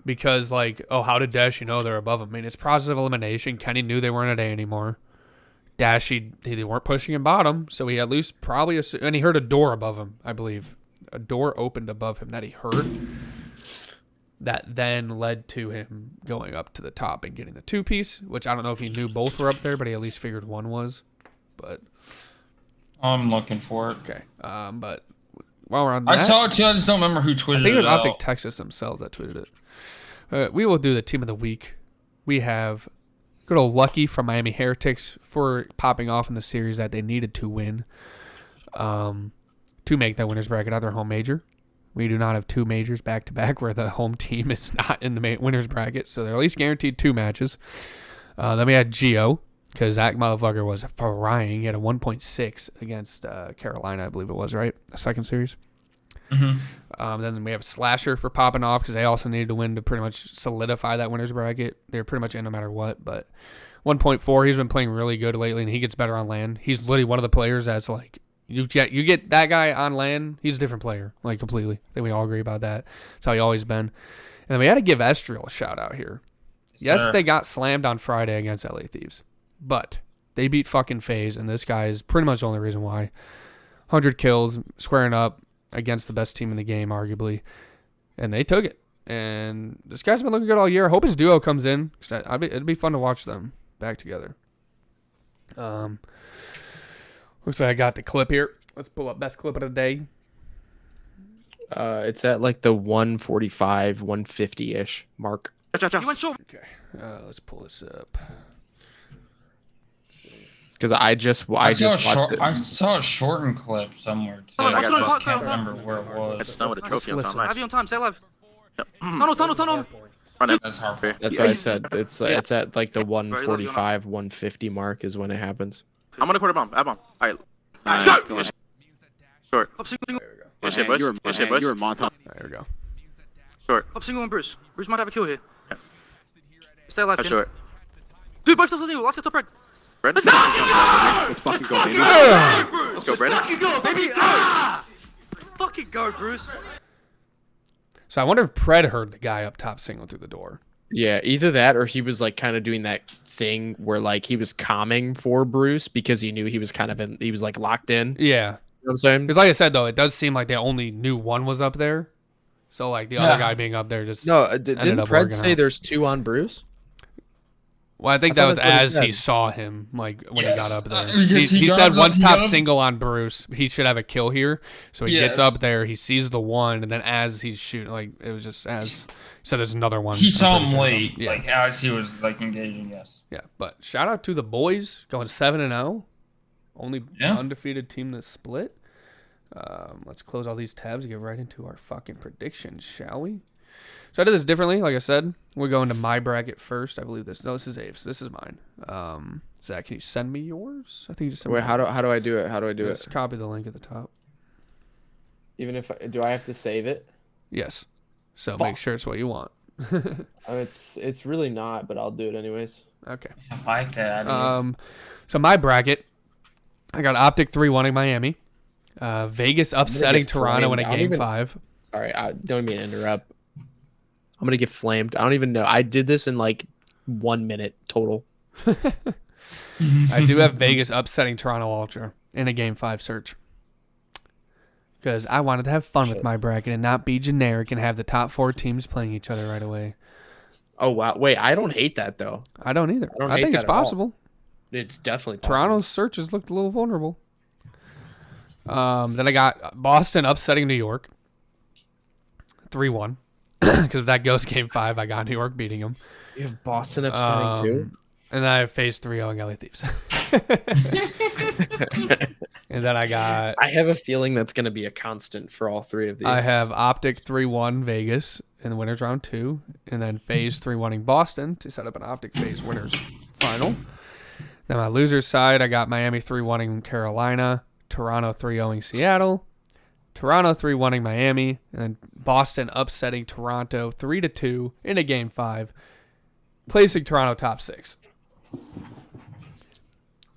Because like, oh, how did Dash know they're above him? I mean, it's process of elimination. Kenny knew they weren't at A anymore. Dashy, they weren't pushing him bottom, so he at least probably and he heard a door above him. I believe a door opened above him that he heard. That then led to him going up to the top and getting the 2-piece, which I don't know if he knew both were up there, but he at least figured one was. But I'm looking for it. Okay. But while we're on that, I saw it too. I just don't remember who tweeted it. I think it was out. Optic Texas themselves that tweeted it. We will do the team of the week. We have good old Lucky from Miami Heretics for popping off in the series that they needed to win to make that winner's bracket at their home major. We do not have 2 majors back-to-back where the home team is not in the winner's bracket, so they're at least guaranteed 2 matches. Then we had Gio, because that motherfucker was frying. He had a 1.6 against Carolina, I believe it was, right? The second series. Mm-hmm. Then we have Slasher for popping off because they also needed to win to pretty much solidify that winner's bracket. They're pretty much in no matter what, but 1.4, he's been playing really good lately, and he gets better on land. He's literally one of the players that's like, you get that guy on land, he's a different player, like completely. I think we all agree about that. That's how he always been. And then we had to give Estriel a shout out here. Yes, they got slammed on Friday against LA Thieves, but they beat fucking FaZe, and this guy is pretty much the only reason why. 100 kills, squaring up against the best team in the game, arguably, and they took it. And this guy's been looking good all year. I hope his duo comes in, because it'd be fun to watch them back together. Looks like I got the clip here. Let's pull up best clip of the day. It's at like the 145, 150-ish mark. You went short. Okay, let's pull this up. Because I just watched it. I saw a shortened clip somewhere too. I I can't remember where it was. It's done with a trophy on listen. top. Have you on time? Stay alive. Tunnel. Run it. That's Harper. That's what I said. It's at like the 145, 150 mark is when it happens. I'm gonna quarter bomb. Bomb. All right. Let's go. Short. Up single. Good shit, boys. Good shit, boys. There we go. Short. Up single and Bruce. Bruce might have a kill here. Stay alive, That's Ken. short. Dude, both of them. Let's get top red. Brandon. Let's fucking go, baby. Let's go, Brandon. Fucking go, baby. Ah! Fucking go, Bruce. So I wonder if Pred heard the guy up top single through the door. Yeah, either that or he was like kind of doing that thing where like he was calming for Bruce because he knew he was kind of he was like locked in. Yeah. You know what I'm saying? Because like I said, though, it does seem like they only knew one was up there. So like the other guy being up there just... No, didn't up Pred working say out. there's 2 on Bruce? Well, I think I that was thought that's what he as he said. saw him, like when he got up there. because He he said got once up- he top got up- single on Bruce, he should have a kill here. So he gets Yes. up there, he sees the one, and then as he's shooting, like it was just as so there's another one. He I'm saw pretty him sure late, something. Yeah, like as he was like engaging. Yes. yeah. But shout out to the boys going 7-0, only undefeated team that split. Let's close all these tabs and get right into our fucking predictions, shall we? So I did this differently. Like I said, we're going to my bracket first. I believe this. No, this is Abe's. This is mine. Zach, can you send me yours? I think you just sent Wait, me how do I do it? How do I do Just it? copy the link at the top. Even if do I have to save it? Yes. So make sure it's what you want. It's really not, but I'll do it anyways. Okay. I like that. So my bracket, I got Optic 3 winning Miami. Vegas upsetting get Toronto in flamed. a I don't game even- 5. Sorry, I don't mean to interrupt. I'm gonna get flamed. I don't even know. I did this in like 1 minute total. I do have Vegas upsetting Toronto Ultra in a game 5 search. Because I wanted to have fun with my bracket and not be generic and have the top 4 teams playing each other right away. Oh wow! Wait, I don't hate that though. I don't either. I don't I hate think that it's at all. possible. It's definitely possible. Toronto's searches looked a little vulnerable. Then I got Boston upsetting New York 3-1. Because if that goes game 5, I got New York beating them. You have Boston upsetting too. And then I have phase 3-0 and LA Thieves. And then I got... I have a feeling that's going to be a constant for all 3 of these. I have Optic 3-1 Vegas in the winners round 2. And then phase 3-1ing Boston to set up an Optic phase winners final. Then my losers side, I got Miami 3-1ing Carolina. Toronto 3-0ing Seattle. Toronto 3-1ing Miami. And then Boston upsetting Toronto 3-2 in a game 5. Placing Toronto top 6.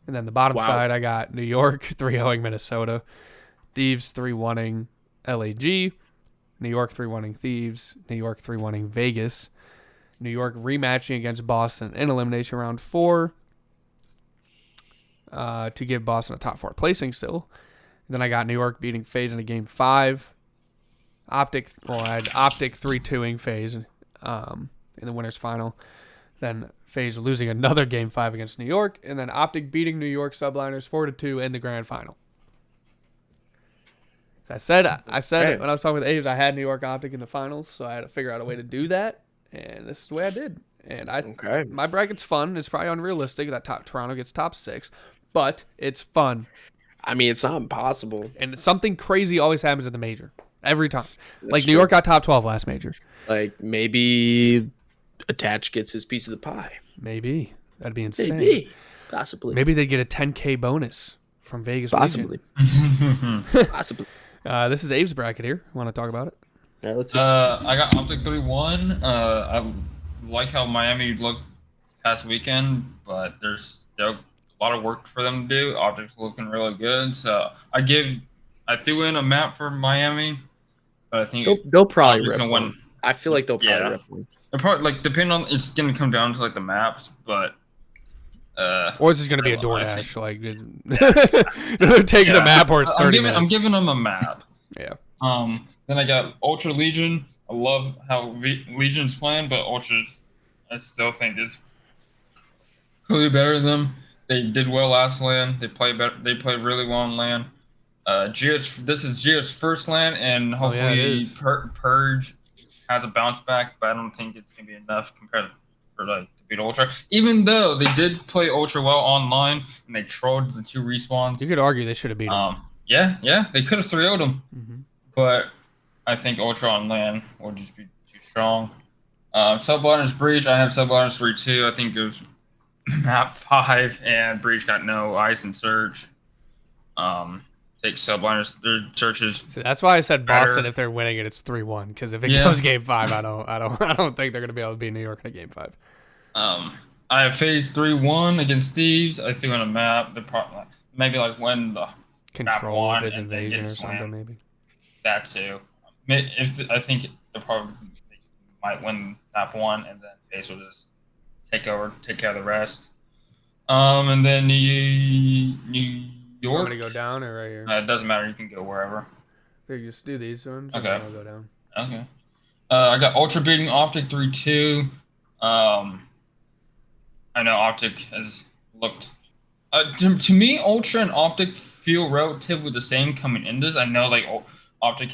And then the bottom side, I got New York 3-0ing Minnesota, Thieves 3-1ing LAG, New York 3-1ing Thieves, New York 3-1ing Vegas, New York rematching against Boston in elimination round 4 to give Boston a top 4 placing still. And then I got New York beating FaZe in a game 5. I had Optic 3-2ing FaZe in the winners final. Then FaZe losing another game 5 against New York, and then Optic beating New York Subliners 4-2 in the grand final. So I said it when I was talking with Aves, I had New York Optic in the finals, so I had to figure out a way to do that, and this is the way I did. And my bracket's fun. It's probably unrealistic that Toronto gets top 6, but it's fun. I mean, it's not impossible. And something crazy always happens at the major every time. That's New true. York got top 12 last major. Like maybe Attach gets his piece of the pie. Maybe that'd be insane. Maybe, possibly. Maybe they'd get a 10K bonus from Vegas. Possibly. Legion. Possibly. This is Abe's bracket here. Want to talk about it? Yeah, let's I got Optic 3-1. I like how Miami looked past weekend, but there's still a lot of work for them to do. Optic's looking really good, so I threw in a map for Miami, but I think they'll probably Optic's rip gonna one. win. I feel like they'll probably rip one. They're probably depending on, it's gonna come down to the maps, but Or it's just gonna be a I DoorDash. They're taking a map, or it's 30 minutes. I'm giving them a map. Yeah. Then I got Ultra Legion. I love how Legion's playing, but Ultra's, I still think it's clearly better than them. They did well last LAN. They played better. They played really well in LAN. This is Gio's first LAN, and hopefully Purge has a bounce back, but I don't think it's gonna be enough compared to beat Ultra. Even though they did play Ultra well online and they trolled the 2 respawns. You could argue they should have beat them. Yeah, they could have 3-0'd them, but I think Ultra on LAN will just be too strong. Subliners Breach, I have Subliners 3-2. I think it was map 5, and Breach got no ice and surge. Take Subliners, their searches. So that's why I said better. Boston if they're winning it, it's 3-1. Because if it goes game 5, I don't think they're gonna be able to beat New York in a game 5. I have phase 3-1 against Thieves. I threw in a map. They're probably maybe when the Control map of its and they invasion get or something, slammed. maybe. That too. I think they might win map 1, and then phase will just take care of the rest. And then New York. I'm gonna go down or right here. It doesn't matter. You can go wherever. They just do these ones. Okay. I'll go down. Okay. I got Ultra beating Optic 3-2. I know Optic has looked. To me, Ultra and Optic feel relatively the same coming into this. I know Optic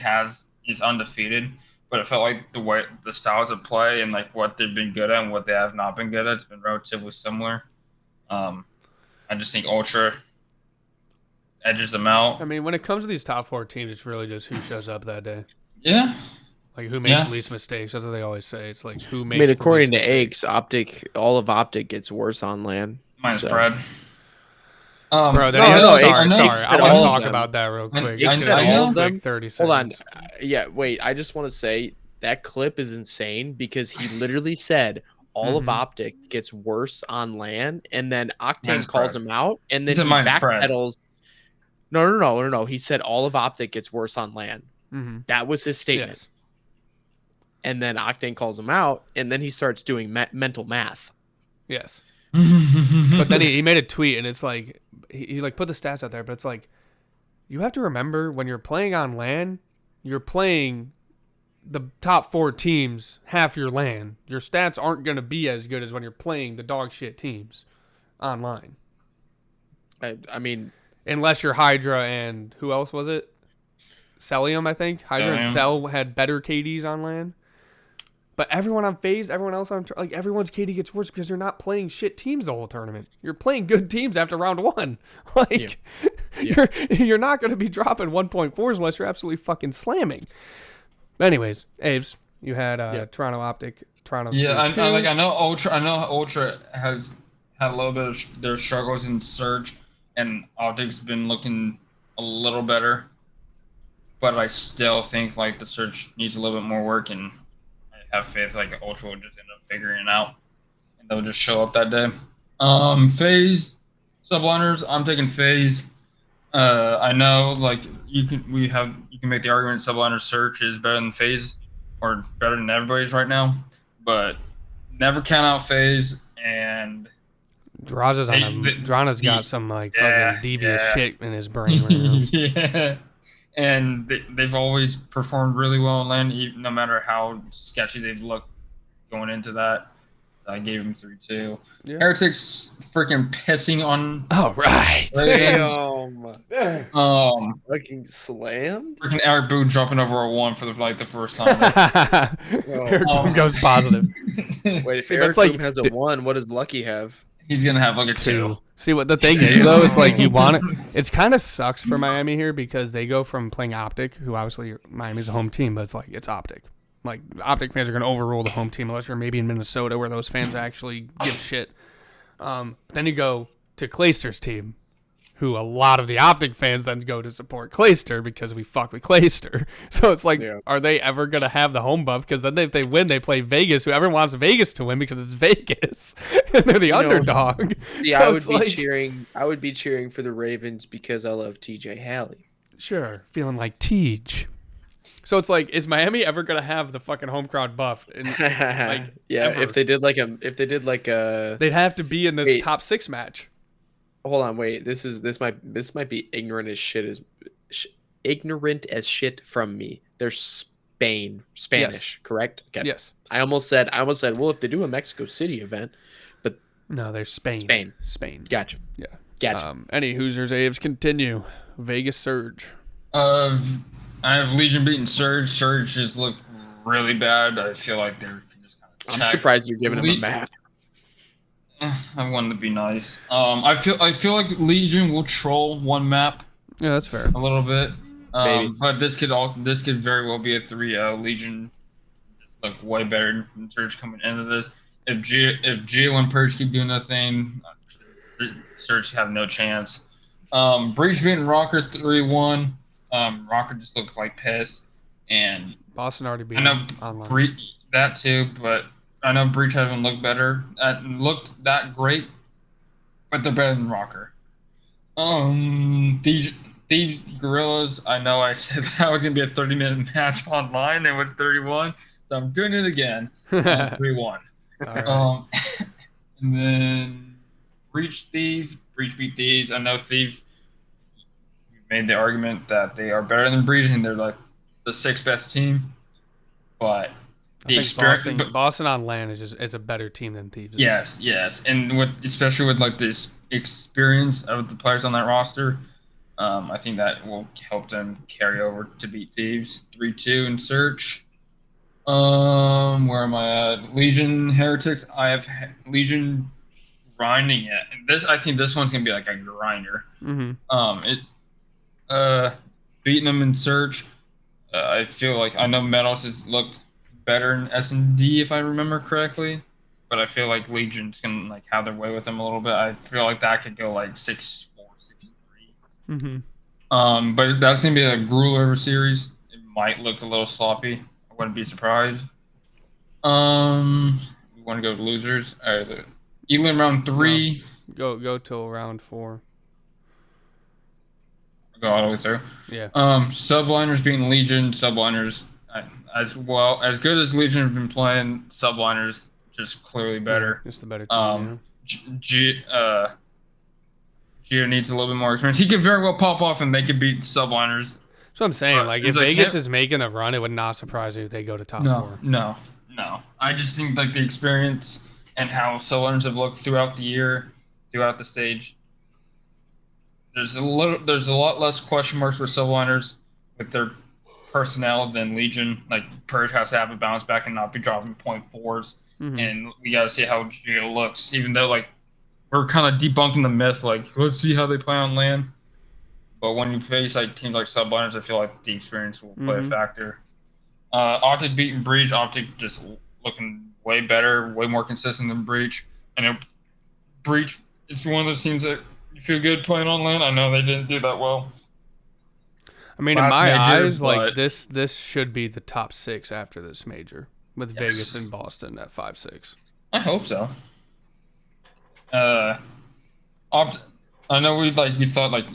is undefeated, but it felt like the styles of play and what they've been good at and what they have not been good at, it's been relatively similar. I just think Ultra edges them out. I mean, when it comes to these top 4 teams, it's really just who shows up that day. Yeah. Who makes the least mistakes. That's what they always say. It's who makes. I mean, according to the least mistakes. Aches, all of Optic gets worse on LAN. Minus Brad. Bro, no, sorry. I want to talk about that real quick. Aches said all of them. 30 Hold on. seconds. Yeah, wait. I just want to say that clip is insane because he literally said all of Optic gets worse on LAN, and then Octane calls him out, and then he backpedals. No. He said all of Optic gets worse on LAN. Mm-hmm. That was his statement. Yes. And then Octane calls him out, and then he starts doing mental math. Yes. But then he made a tweet, and it's like he like put the stats out there, but it's like you have to remember when you're playing on LAN, you're playing the top 4 teams half your LAN. Your stats aren't going to be as good as when you're playing the dog shit teams online. I mean, unless you're Hydra and who else was it? Celium, I think. Hydra and Cell had better KDs on LAN. But everyone on FaZe, everyone else on like everyone's KD gets worse because you're not playing shit teams the whole tournament. You're playing good teams after round 1. Like you're not going to be dropping 1.4s unless you're absolutely fucking slamming. Anyways, Aves, you had Toronto Optic, Toronto. Yeah, I know Ultra has had a little bit of their struggles in Surge, and Optic's been looking a little better. But I still think like the Surge needs a little bit more work, and I have faith like Ultra will just end up figuring it out, and they'll just show up that day. FaZe subliners, I'm taking FaZe. I know like you can make the argument Subliner Search is better than FaZe or better than everybody's right now, but never count out FaZe. And Drana's got some like fucking devious shit in his brain right now. Yeah, and they've always performed really well in LAN, even, no matter how sketchy they've looked going into that. So I gave him 3-2. Yeah. Heretics freaking pissing on. Oh right. Fucking slam. Freaking Eric Boone dropping over a 1 for the first time. Eric Boone goes positive. Wait, if Eric Boone has a 1, what does Lucky have? He's gonna have like a 2. See what the thing is though, it's like you want it. It's kind of sucks for Miami here because they go from playing Optic, who obviously Miami's a home team, but it's Optic. Like Optic fans are gonna overrule the home team unless you're maybe in Minnesota where those fans actually give a shit. Then you go to Clayster's team, who a lot of the Optic fans then go to support Clayster because we fuck with Clayster. So it's like, are they ever going to have the home buff? Because then if they win, they play Vegas, who everyone wants Vegas to win because it's Vegas. And they're the underdog. Yeah, so I would be cheering for the Ravens because I love TJ Halley. Sure, feeling like Tej. So it's like, is Miami ever going to have the fucking home crowd buff? And, like, ever? if they did like a they'd have to be in this top 6 match. Hold on, wait. This might be ignorant as shit from me. They're Spanish, yes. Correct? Okay. Yes. I almost said, well, if they do a Mexico City event, but no, they're Spain. Gotcha. Yeah. Gotcha. Any Hoosiers Aves continue. Vegas Surge. I have Legion beating Surge. Surge just looked really bad. I feel like they're just kind of. I'm surprised you're giving them a map. I wanted to be nice. I feel like Legion will troll one map. Yeah, that's fair. A little bit. Maybe. But this could very well be a 3-0. Legion look way better than Surge coming into this. If Geo and Purge keep doing their thing, Surge have no chance. Breach beating Rocker 3-1. Rocker just looked like piss, and Boston already beat online. That too, but I know Breach hasn't looked that great, but they're better than Rocker. Thieves Gorillas, I know I said that was going to be a 30-minute match online. It was 31, so I'm doing it again. 3-1. Right. And then Breach beat Thieves. I know Thieves made the argument that they are better than Breach and they're like the 6th best team, but Boston on LAN is a better team than Thieves. Yes, and especially with like this experience of the players on that roster, I think that will help them carry over to beat Thieves 3-2 in Search. Where am I at? Legion Heretics. I have Legion grinding it. I think this one's gonna be like a grinder. Mm-hmm. Beating them in Search. I feel like I know Meadows has looked better in S&D if I remember correctly, but I feel like Legion's gonna like have their way with them a little bit. I feel like that could go like 6-4, 6-3. Mm-hmm. But that's gonna be a grueler of a series. It might look a little sloppy. I wouldn't be surprised. We want to go to losers. All right, Elam round 3. Go till round 4. go all the way through. Yeah. Subliners beating Legion. Subliners as well as good as Legion have been playing. Subliners just clearly better. Just the better team. Gio needs a little bit more experience. He could very well pop off and they could beat Subliners. That's what I'm saying. But Like, if it's like Vegas him- is making a run, it would not surprise me if they go to top 4. No. I just think like the experience and how Subliners have looked throughout the year, throughout the stage. There's a lot less question marks for Subliners with their personnel than Legion. Like Purge has to have a bounce back and not be dropping 0.4s. Mhm. And we got to see how Gio looks, even though like we're kind of debunking the myth. Like let's see how they play on land. But when you face like teams like Subliners, I feel like the experience will play a factor. Optic beating Breach. Optic just looking way better, way more consistent than Breach. And Breach, it's one of those teams that you feel good playing on land. I know they didn't do that well. I mean, in Last my major, eyes, like but- this should be the top 6 after this major, with Yes. Vegas and Boston at 5-6. I hope so. I know we thought like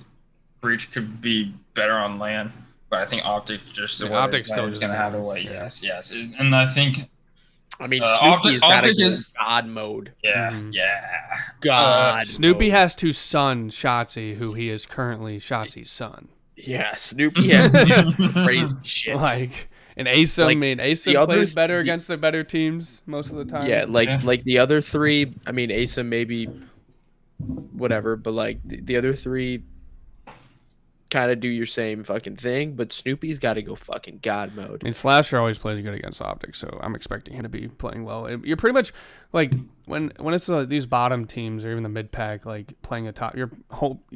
Breach could be better on land, but I think Optic just the Yeah, way Optic's they're still playing is gonna just have their better. way. Yeah. Yes, and I think I mean, Optic- Snoopy's got to Optic go is- God mode. Mhm. yeah. God. Snoopy mode. has to son Shotzi, who he is currently Shotzi's son. Yeah, Snoopy has crazy shit. Like, and Asa, Like, I mean, Asa the plays other better three- against the better teams most of the time. Yeah, like Yeah. like the other 3. I mean, Asa maybe whatever, but like the other 3 kind of do your same fucking thing. But Snoopy's got to go fucking God mode. I mean, Slasher always plays good against Optic, so I'm expecting him to be playing well. You're pretty much like when it's these bottom teams or even the mid pack like playing a top. You're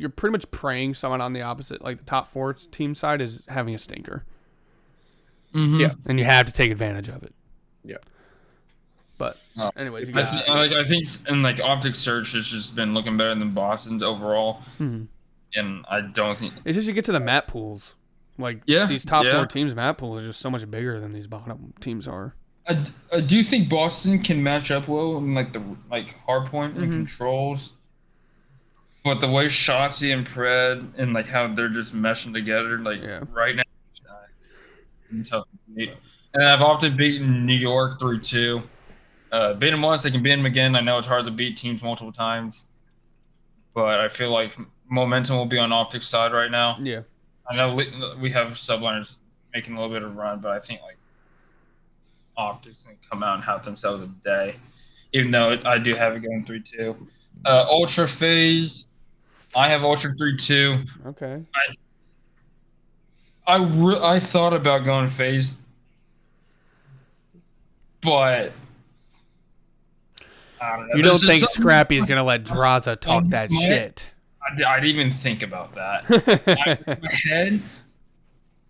pretty much praying someone on the opposite, like the top 4 team side, is having a stinker. Mm-hmm. Yeah. And you have to take advantage of it. Yeah. But Oh. anyways, you I, got I think and like Optic Search has just been looking better than Boston's overall, Mhm. and I don't think It's just you get to the map pools. Like Yeah, these top yeah. 4 teams map pools are just so much bigger than these bottom teams are. I do think Boston can match up well in like the hard point and controls, but the way Shotzi and Pred and like how they're just meshing together like Yeah. right now, it's tough to beat. And I've often beaten New York 3-2. Beat them once, they can beat them again. I know it's hard to beat teams multiple times, but I feel like momentum will be on Optic's side right now. Yeah. I know we have Subliners making a little bit of a run, but I think like Optics can come out and have themselves a day, even though I do have it going 3-2. Ultra Phase, I have Ultra 3-2. Okay. I thought about going Phase, but I don't know. You There's don't think just something- Scrappy's gonna let Draza talk that My- shit? I didn't even think about that.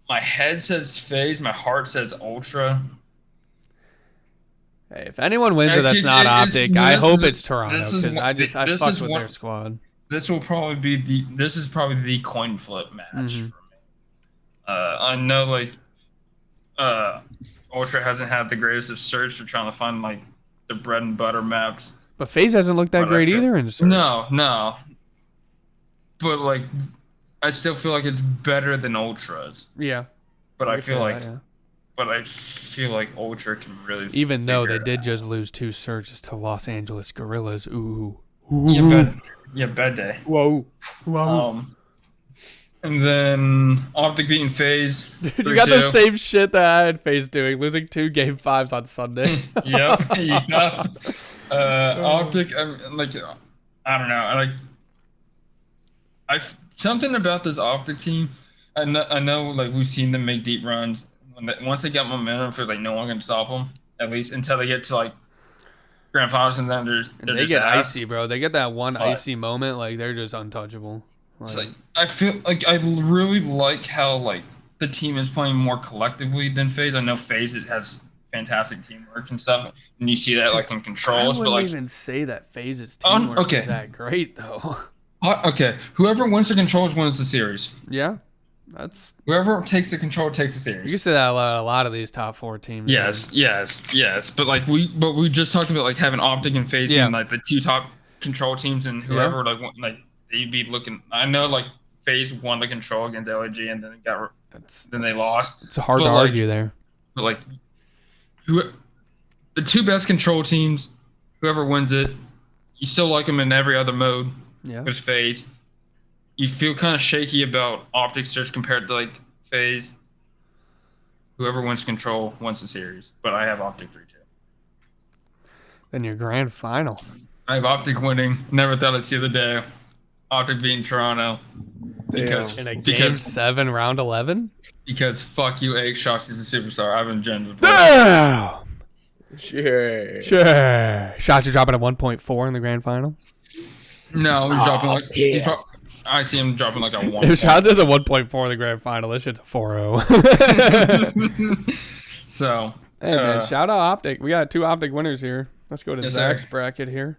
My head says Phase, my heart says Ultra. Hey, if anyone wins it, that's It- not it's- Optic. I this hope is- it's Toronto this is because one- I this fucked is with one- their squad. This is probably the coin flip match Mhm. for me. I know like Ultra hasn't had the greatest of search. They're trying to find like the bread and butter maps. But FaZe hasn't looked that But I great feel- either in search. No. But like, I still feel like it's better than Ultras. Yeah. But I could feel say like, that, yeah. but I feel like Ultra can really. Even though figure they it did out. just lose 2 surges to Los Angeles Gorillas. Ooh. Bad day. Whoa. And then Optic beating FaZe. Dude, you got the 3-2. same shit that I had FaZe doing, losing 2 game 5s on Sunday. Yep. Optic, like, I don't know. Something about this Optic team. I know, like we've seen them make deep runs. Once they get momentum, it feels like no one can stop them. At least until they get to like grand finals, and then they're they just get ass. icy, bro. They get that one But- icy moment, like they're just untouchable. It's like I feel like I really like how like the team is playing more collectively than FaZe. I know FaZe it has fantastic teamwork and stuff, and you see that like in I controls. wouldn't But like, even say that FaZe's Oh, teamwork okay. is that great though. okay, whoever wins the controls wins the series. Yeah, that's Whoever takes the control takes the you can series. say that about a lot of these top 4 teams. Yes. But like we just talked about like having Optic and FaZe Yeah. being like the 2 top control teams, and whoever like they'd be looking. I know like FaZe won the control against LAG, and then they lost. It's hard to But, like, argue there. But like, the two best control teams, whoever wins it, you still like them in every other mode. Yeah. There's FaZe. You feel kind of shaky about OPTIC Search compared to like FaZe. Whoever wins control wins the series. But I have OPTIC 3-2. Then your grand final. I have OPTIC winning. Never thought I'd see the day. OPTIC beating Toronto. Because In a game 7, round 11? Because fuck you, Egg Shots is a superstar. I've engendered. Damn! Sure. Shots are dropping at 1.4 in the grand final. No, he's dropping like. I see him dropping like a 1. If Shots is a 1.4 in the grand final, this shit's a 4-0. So. Hey man, shout out OPTIC. We got 2 OPTIC winners here. Let's go to Yes, Zach's sir. bracket here.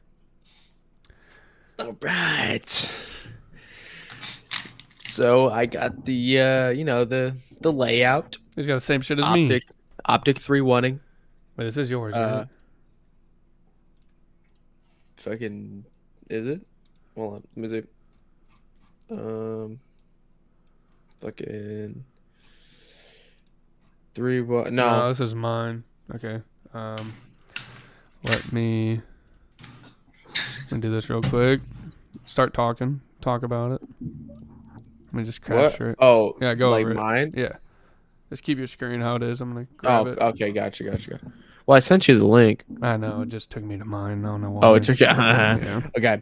All right. So I got the the layout. He's got the same shit as me. OPTIC 3-1ing. Wait, this is yours, right? Fucking is it? Hold on, let me see. Fucking 3-1. No, this is mine. Okay. Let me do this real quick. Start talking. Talk about it. Let me just capture it. Oh, Yeah, go like over it. mine. Yeah. Just keep your screen how it is. I'm gonna grab it. Okay, gotcha. Well, I sent you the link. I know. It just took me to mine. I don't know why. Oh, it took you. Yeah. Okay.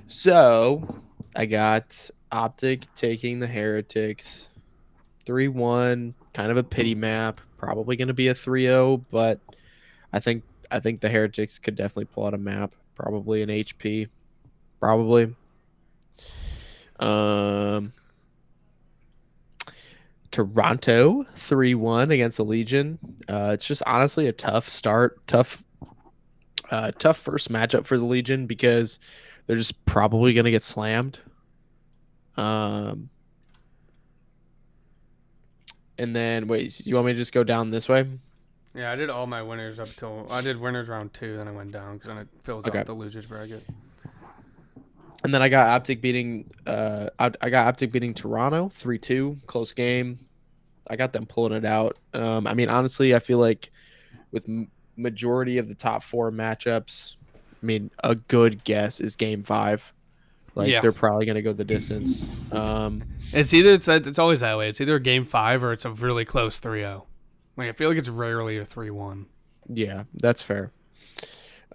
So I got OPTIC taking the Heretics 3-1, kind of a pity map. Probably going to be a 3-0, but I think the Heretics could definitely pull out a map. Probably an HP. Probably. Toronto 3-1 against the Legion. It's just honestly a tough start, tough first matchup for the Legion because they're just probably going to get slammed. And then wait, you want me to just go down this way? Yeah, I did all my winners up till I did winners round 2, then I went down because then it fills out the losers bracket. And then I got OPTIC beating Toronto 3-2, close game. I got them pulling it out. I mean, honestly, I feel like with majority of the top 4 matchups, I mean, a good guess is game 5. Like they're probably gonna go the distance. It's always that way. It's either a game 5 or it's a really close 3-0. Like I feel like it's rarely a 3-1. Yeah, that's fair.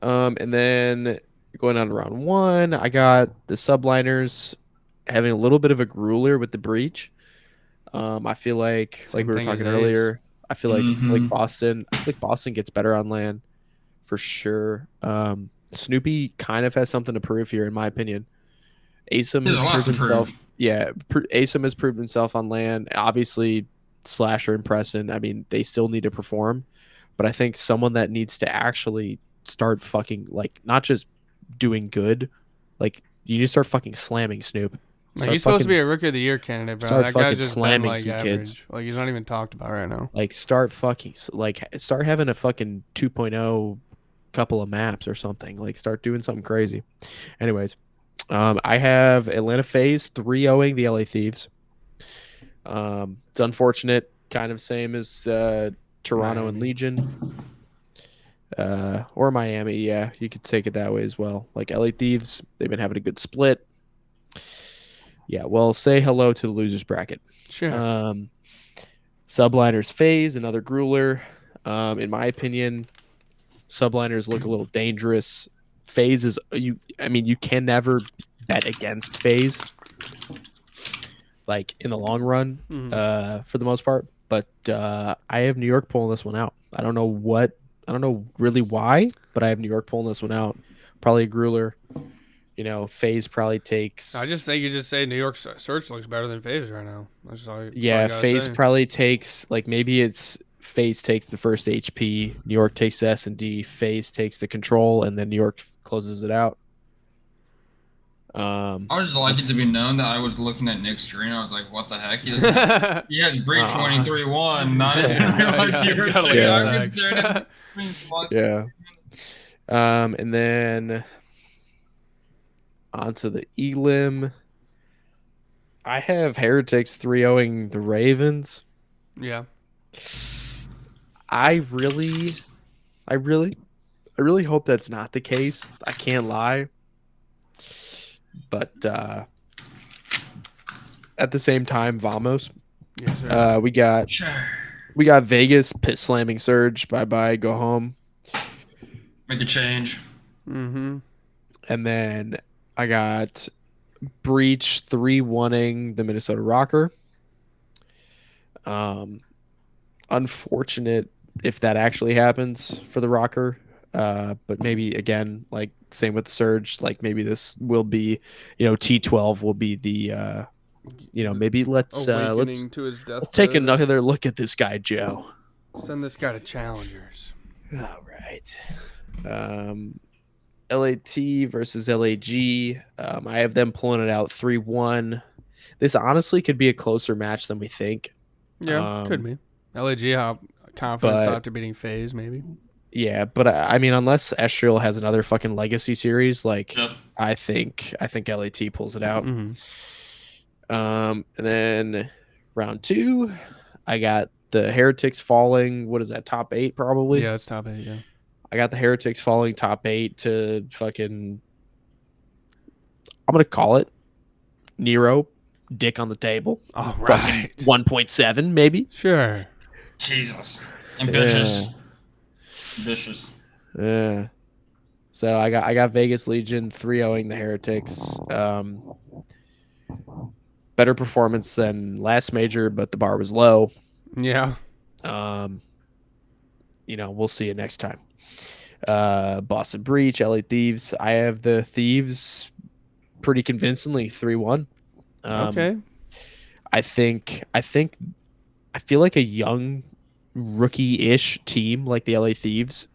And then going on to round 1, I got the subliners having a little bit of a grueler with the breach. I feel like we were talking earlier. I feel like Boston gets better on LAN for sure. Snoopy kind of has something to prove here, in my opinion. Asim has proved himself. Yeah, Asim has proved himself on LAN. Obviously, Slasher and Preston. I mean, they still need to perform, but I think someone that needs to actually start fucking like not just doing good, like you need to start fucking slamming Snoop. Like he's supposed to be a Rookie of the Year candidate, bro. Start That fucking guy's just slamming been, like, some average. kids. Like he's not even talked about right now. Like start having a fucking 2.0 couple of maps or something. Like start doing something crazy. Anyways, I have Atlanta FaZe 3-0ing the LA Thieves. It's unfortunate, kind of same as Toronto and Legion. Or Miami, yeah, you could take it that way as well. Like LA Thieves, they've been having a good split. Yeah, well, say hello to the losers bracket. Sure. Subliners FaZe, another grueler. In my opinion, subliners look a little dangerous. FaZe is you can never bet against FaZe. Like in the long run, for the most part. But I have New York pulling this one out. I don't know really why, but I have New York pulling this one out. Probably a grueler. You know, FaZe probably takes. I just think you just say New York Search looks better than FaZe right now. That's all. FaZe probably takes maybe it's FaZe takes the first HP, New York takes the S&D, FaZe takes the control, and then New York closes it out. I would just like it to be known that I was looking at Nick's screen. I was like, "What the heck?" He has breach 23-1. Not even realize you were concerned. Yeah. And then onto the Elim. I have Heretics 3-0ing the Ravens. Yeah. I really hope that's not the case. I can't lie. But at the same time, vamos. Yeah, sure. We got Vegas pit slamming Surge. Bye bye. Go home. Make a change. Mm-hmm. And then I got Breach 3-1ing the Minnesota Rocker. Unfortunate if that actually happens for the Rocker. But maybe again, like same with the Surge, like maybe this will be, T12 will be the maybe let's Awakening to his death. take another look at this guy, Joe. Send this guy to Challengers. All right. LAT versus LAG. I have them pulling it out 3-1. This honestly could be a closer match than we think. Yeah, could be. LAG, how confidence after beating FaZe, maybe. Yeah, but I mean, unless Estriel has another fucking legacy series, like Yep. I think LAT pulls it out. Mm-hmm. And then round 2, I got the Heretics falling. What is that? Top 8 probably. Yeah, it's top 8. Yeah. I got the Heretics falling top 8 to fucking. I'm gonna call it Nero, dick on the table. All right. 1.7 maybe. Sure. Jesus. Ambitious. Yeah. Ambitious. Yeah. So I got Vegas Legion 3-0ing the Heretics. Better performance than last major, but the bar was low. Yeah. We'll see it next time. Boston Breach, LA Thieves. I have the Thieves pretty convincingly 3-1. Okay. I feel like a young rookie-ish team like the LA Thieves.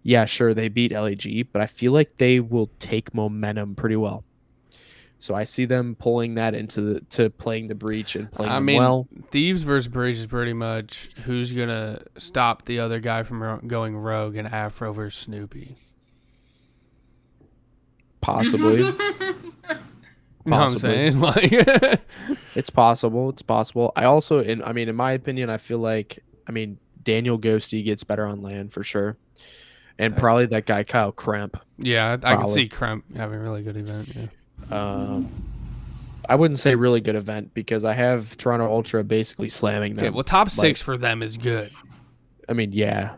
Yeah, sure, they beat LAG, but I feel like they will take momentum pretty well. So I see them pulling that into to playing the Breach and playing them well. Thieves versus Breach is pretty much who's going to stop the other guy from going rogue and Afro versus Snoopy. Possibly. You know what I'm saying? Like, It's possible. It's possible. I also, in my opinion, I feel like, Daniel Ghosty gets better on land for sure. And probably that guy, Kyle Kremp. Yeah, I can see Kremp having a really good event. Yeah. I wouldn't say really good event because I have Toronto Ultra basically slamming them. Okay, well, top 6 for them is good. Yeah.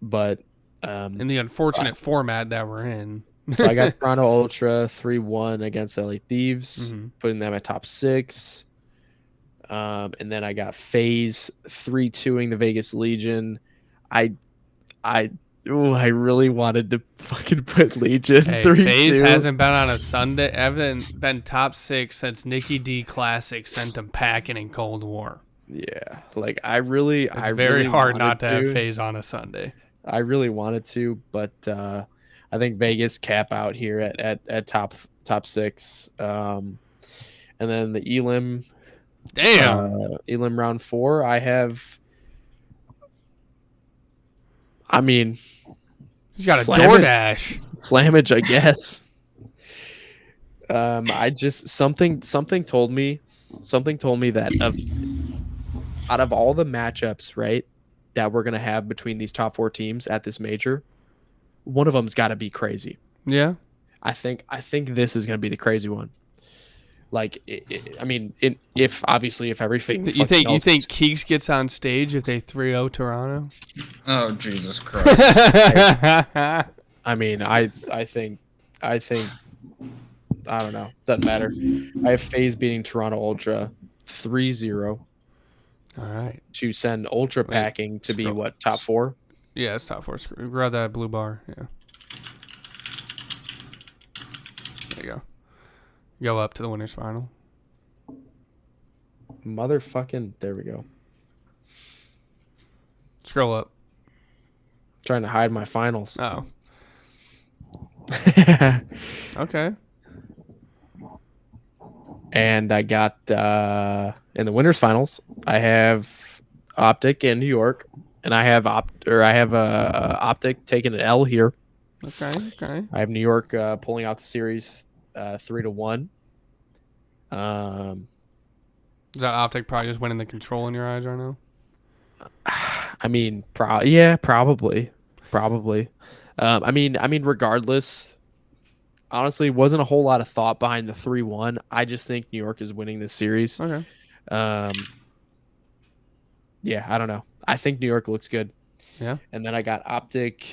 But in the unfortunate format that we're in. So I got Toronto Ultra 3-1 against LA Thieves, putting them at top 6. And then I got FaZe 3-2ing the Vegas Legion. I really wanted to fucking put Legion 3-2. FaZe hasn't been on a Sunday, haven't been top 6 since Nikki D Classic sent them packing in Cold War. Yeah, like it's very hard not to have FaZe on a Sunday. I really wanted to, but I think Vegas cap out here at top 6. And then the Elim. Damn. Elim round 4. I have. He's got a DoorDash. Slammage, I guess. I just something told me that out of all the matchups, right, that we're gonna have between these top 4 teams at this major, one of them's got to be crazy. Yeah. I think this is gonna be the crazy one. Like, if everything You think Keeks gets on stage if they 3-0 Toronto? Oh, Jesus Christ. I think I don't know. Doesn't matter. I have FaZe beating Toronto Ultra 3-0. All right. To send Ultra packing to be what, top 4? Yeah, it's top 4. Grab that blue bar. Yeah. There you go. Go up to the winners final. Motherfucking, there we go. Scroll up. Trying to hide my finals. Oh. Okay. And I got in the winners finals, I have OPTIC in New York, and I have OPTIC taking an L here. Okay. I have New York pulling out the series 3-1. Is that Optic probably just winning the control in your eyes right now? I mean, probably. I mean, regardless, honestly, wasn't a whole lot of thought behind the 3-1. I just think New York is winning this series. Okay. Yeah, I don't know. I think New York looks good. Yeah. And then I got Optic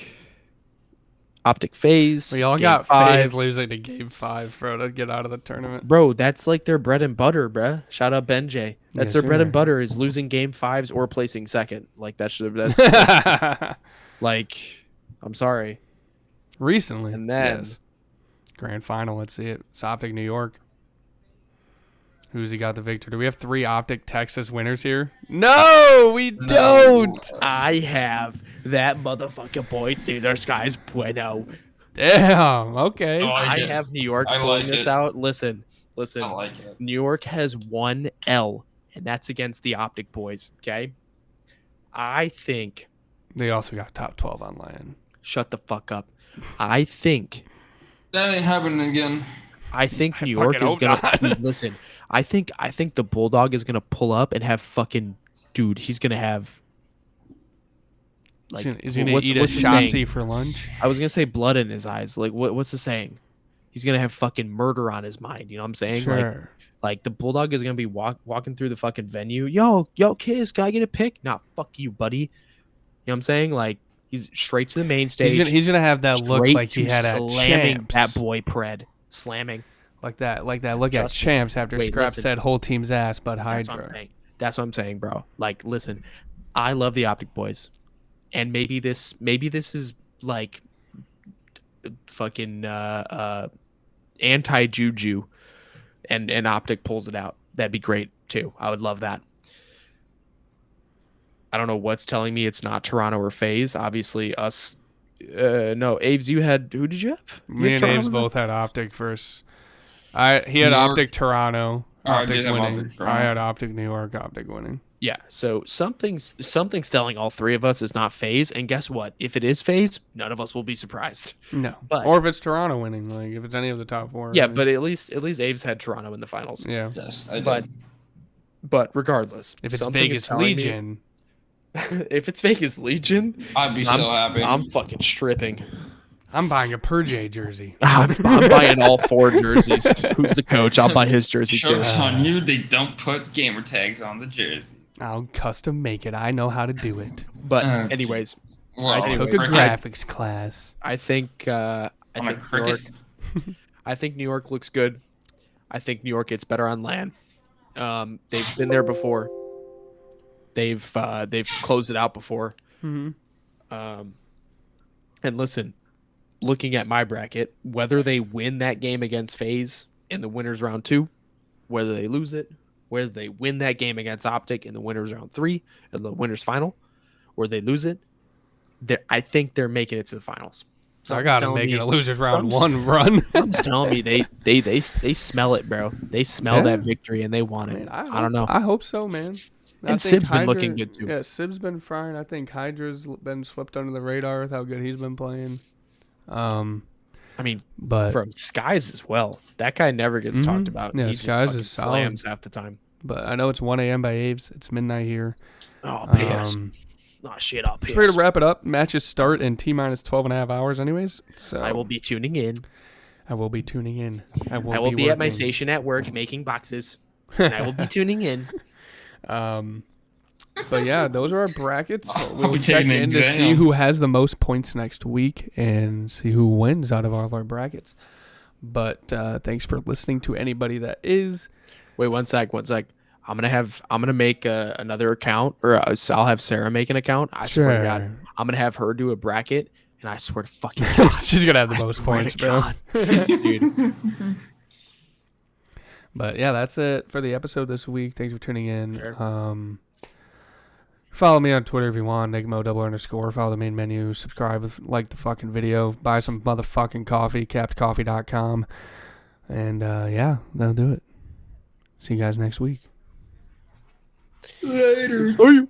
Phase. We all Game got 5. FaZe losing to Game 5, bro, to get out of the tournament. Bro, that's like their bread and butter, bruh. Shout out Benjay. That's Yes, their bread and sir. butter is losing Game 5s or placing second. Like that's like, I'm sorry. Recently. And then- yes. Grand final, let's see it. It's Optic New York. Who's he got the victor? Do we have 3 Optic Texas winners here? No, we don't. I have that motherfucking boy Caesar Skies Bueno. Damn. Okay. Oh, I it. have New York I pulling like this it. out. Listen. I like it. New York has 1 L, and that's against the Optic boys. Okay. I think. They also got top 12 online. Shut the fuck up. I think That ain't happening again. New York fucking is hope gonna not. dude, listen. I think the Bulldog is gonna pull up and have fucking dude. He's gonna have like He's gonna what's- eat a what's the saying? Shotzi for lunch. I was gonna say blood in his eyes. Like what's the saying? He's gonna have fucking murder on his mind. You know what I'm saying? Sure. Like the Bulldog is gonna be walking through the fucking venue. Yo, kids, can I get a pic? Nah, fuck you, buddy. You know what I'm saying? Like he's straight to the main stage. He's gonna have that look straight like he to had at slamming Champs. that boy Pred. Slamming. Like that look at Trust me. Champs after Wait, Scrap listen. said whole team's ass, but That's what I'm Hydra. saying. That's what I'm saying, bro. Like, listen, I love the Optic boys, and maybe this is like fucking anti juju, and Optic pulls it out. That'd be great too. I would love that. I don't know what's telling me it's not Toronto or FaZe. Obviously, us. No, Aves, you had who did you have? You Me had and Toronto Aves in that? both had Optic first. He had New York. Optic Toronto, Oh, I Optic did have winning. Optic Toronto. I had Optic New York, Optic winning. Yeah, so something's telling all 3 of us it's not FaZe, and guess what? If it is FaZe, none of us will be surprised. No, But- or if it's Toronto winning, like if it's any of the top 4. Yeah, like, but at least Aves had Toronto in the finals. yeah, Yes, I did. But regardless, if it's something is Vegas telling me- Legion, if it's Vegas Legion, I'd be so happy. I'm fucking stripping. I'm buying a Per J jersey. I'm buying all 4 jerseys. Who's the coach? I'll buy his jersey too. Jokes on you. They don't put gamer tags on the jerseys. I'll custom make it. I know how to do it. But Uh, anyways, Well, I I Anyway, took a cricket. graphics class. I think On a New York. cricket. I think New York looks good. I think New York gets better on LAN. They've been there before. They've closed it out before. Mm-hmm. And listen, looking at my bracket, whether they win that game against FaZe in the winners round 2, whether they lose it, whether they win that game against Optic in the winners round 3, in the winners final, or they lose it, I think they're making it to the finals. So I got to Something's make it a telling me- losers round Something's- 1 run. Something's telling me they smell it, bro. They smell Yeah. that victory and they want it. Man, I don't know. I hope so, man. I And think Sib's been looking good, too. Yeah, Sib's been frying. I think Hydra's been swept under the radar with how good he's been playing. I mean, But from Skies as well. That guy never gets talked Mhm. about. Yeah, He just Skies fucking is solid. slams half the time. I know it's 1 a.m. by Aves. It's midnight here. Oh, piss. Oh, shit, I'll Just ready piss. to wrap it up. Matches start in T-minus 12 and a half hours anyways. So I will be tuning in. I will be tuning in. I will, I will be at my working. station at work making boxes. And I will be tuning in. But yeah, those are our brackets. I'll We'll be check taking an in to see exam. who has the most points next week and see who wins out of all of our brackets. But thanks for listening to anybody that is. Wait, one sec. I'm gonna make another account, or I'll have Sarah make an account. I swear to God, I'm gonna have her do a bracket, and I swear to fucking God, She's gonna have the I most swear points, to bro. God. Dude. But yeah, that's it for the episode this week. Thanks for tuning in. Sure. Follow me on Twitter if you want, Nigmo__. Follow the main menu. Subscribe, like the fucking video. Buy some motherfucking coffee, captcoffee.com. And yeah, that'll do it. See you guys next week. Later.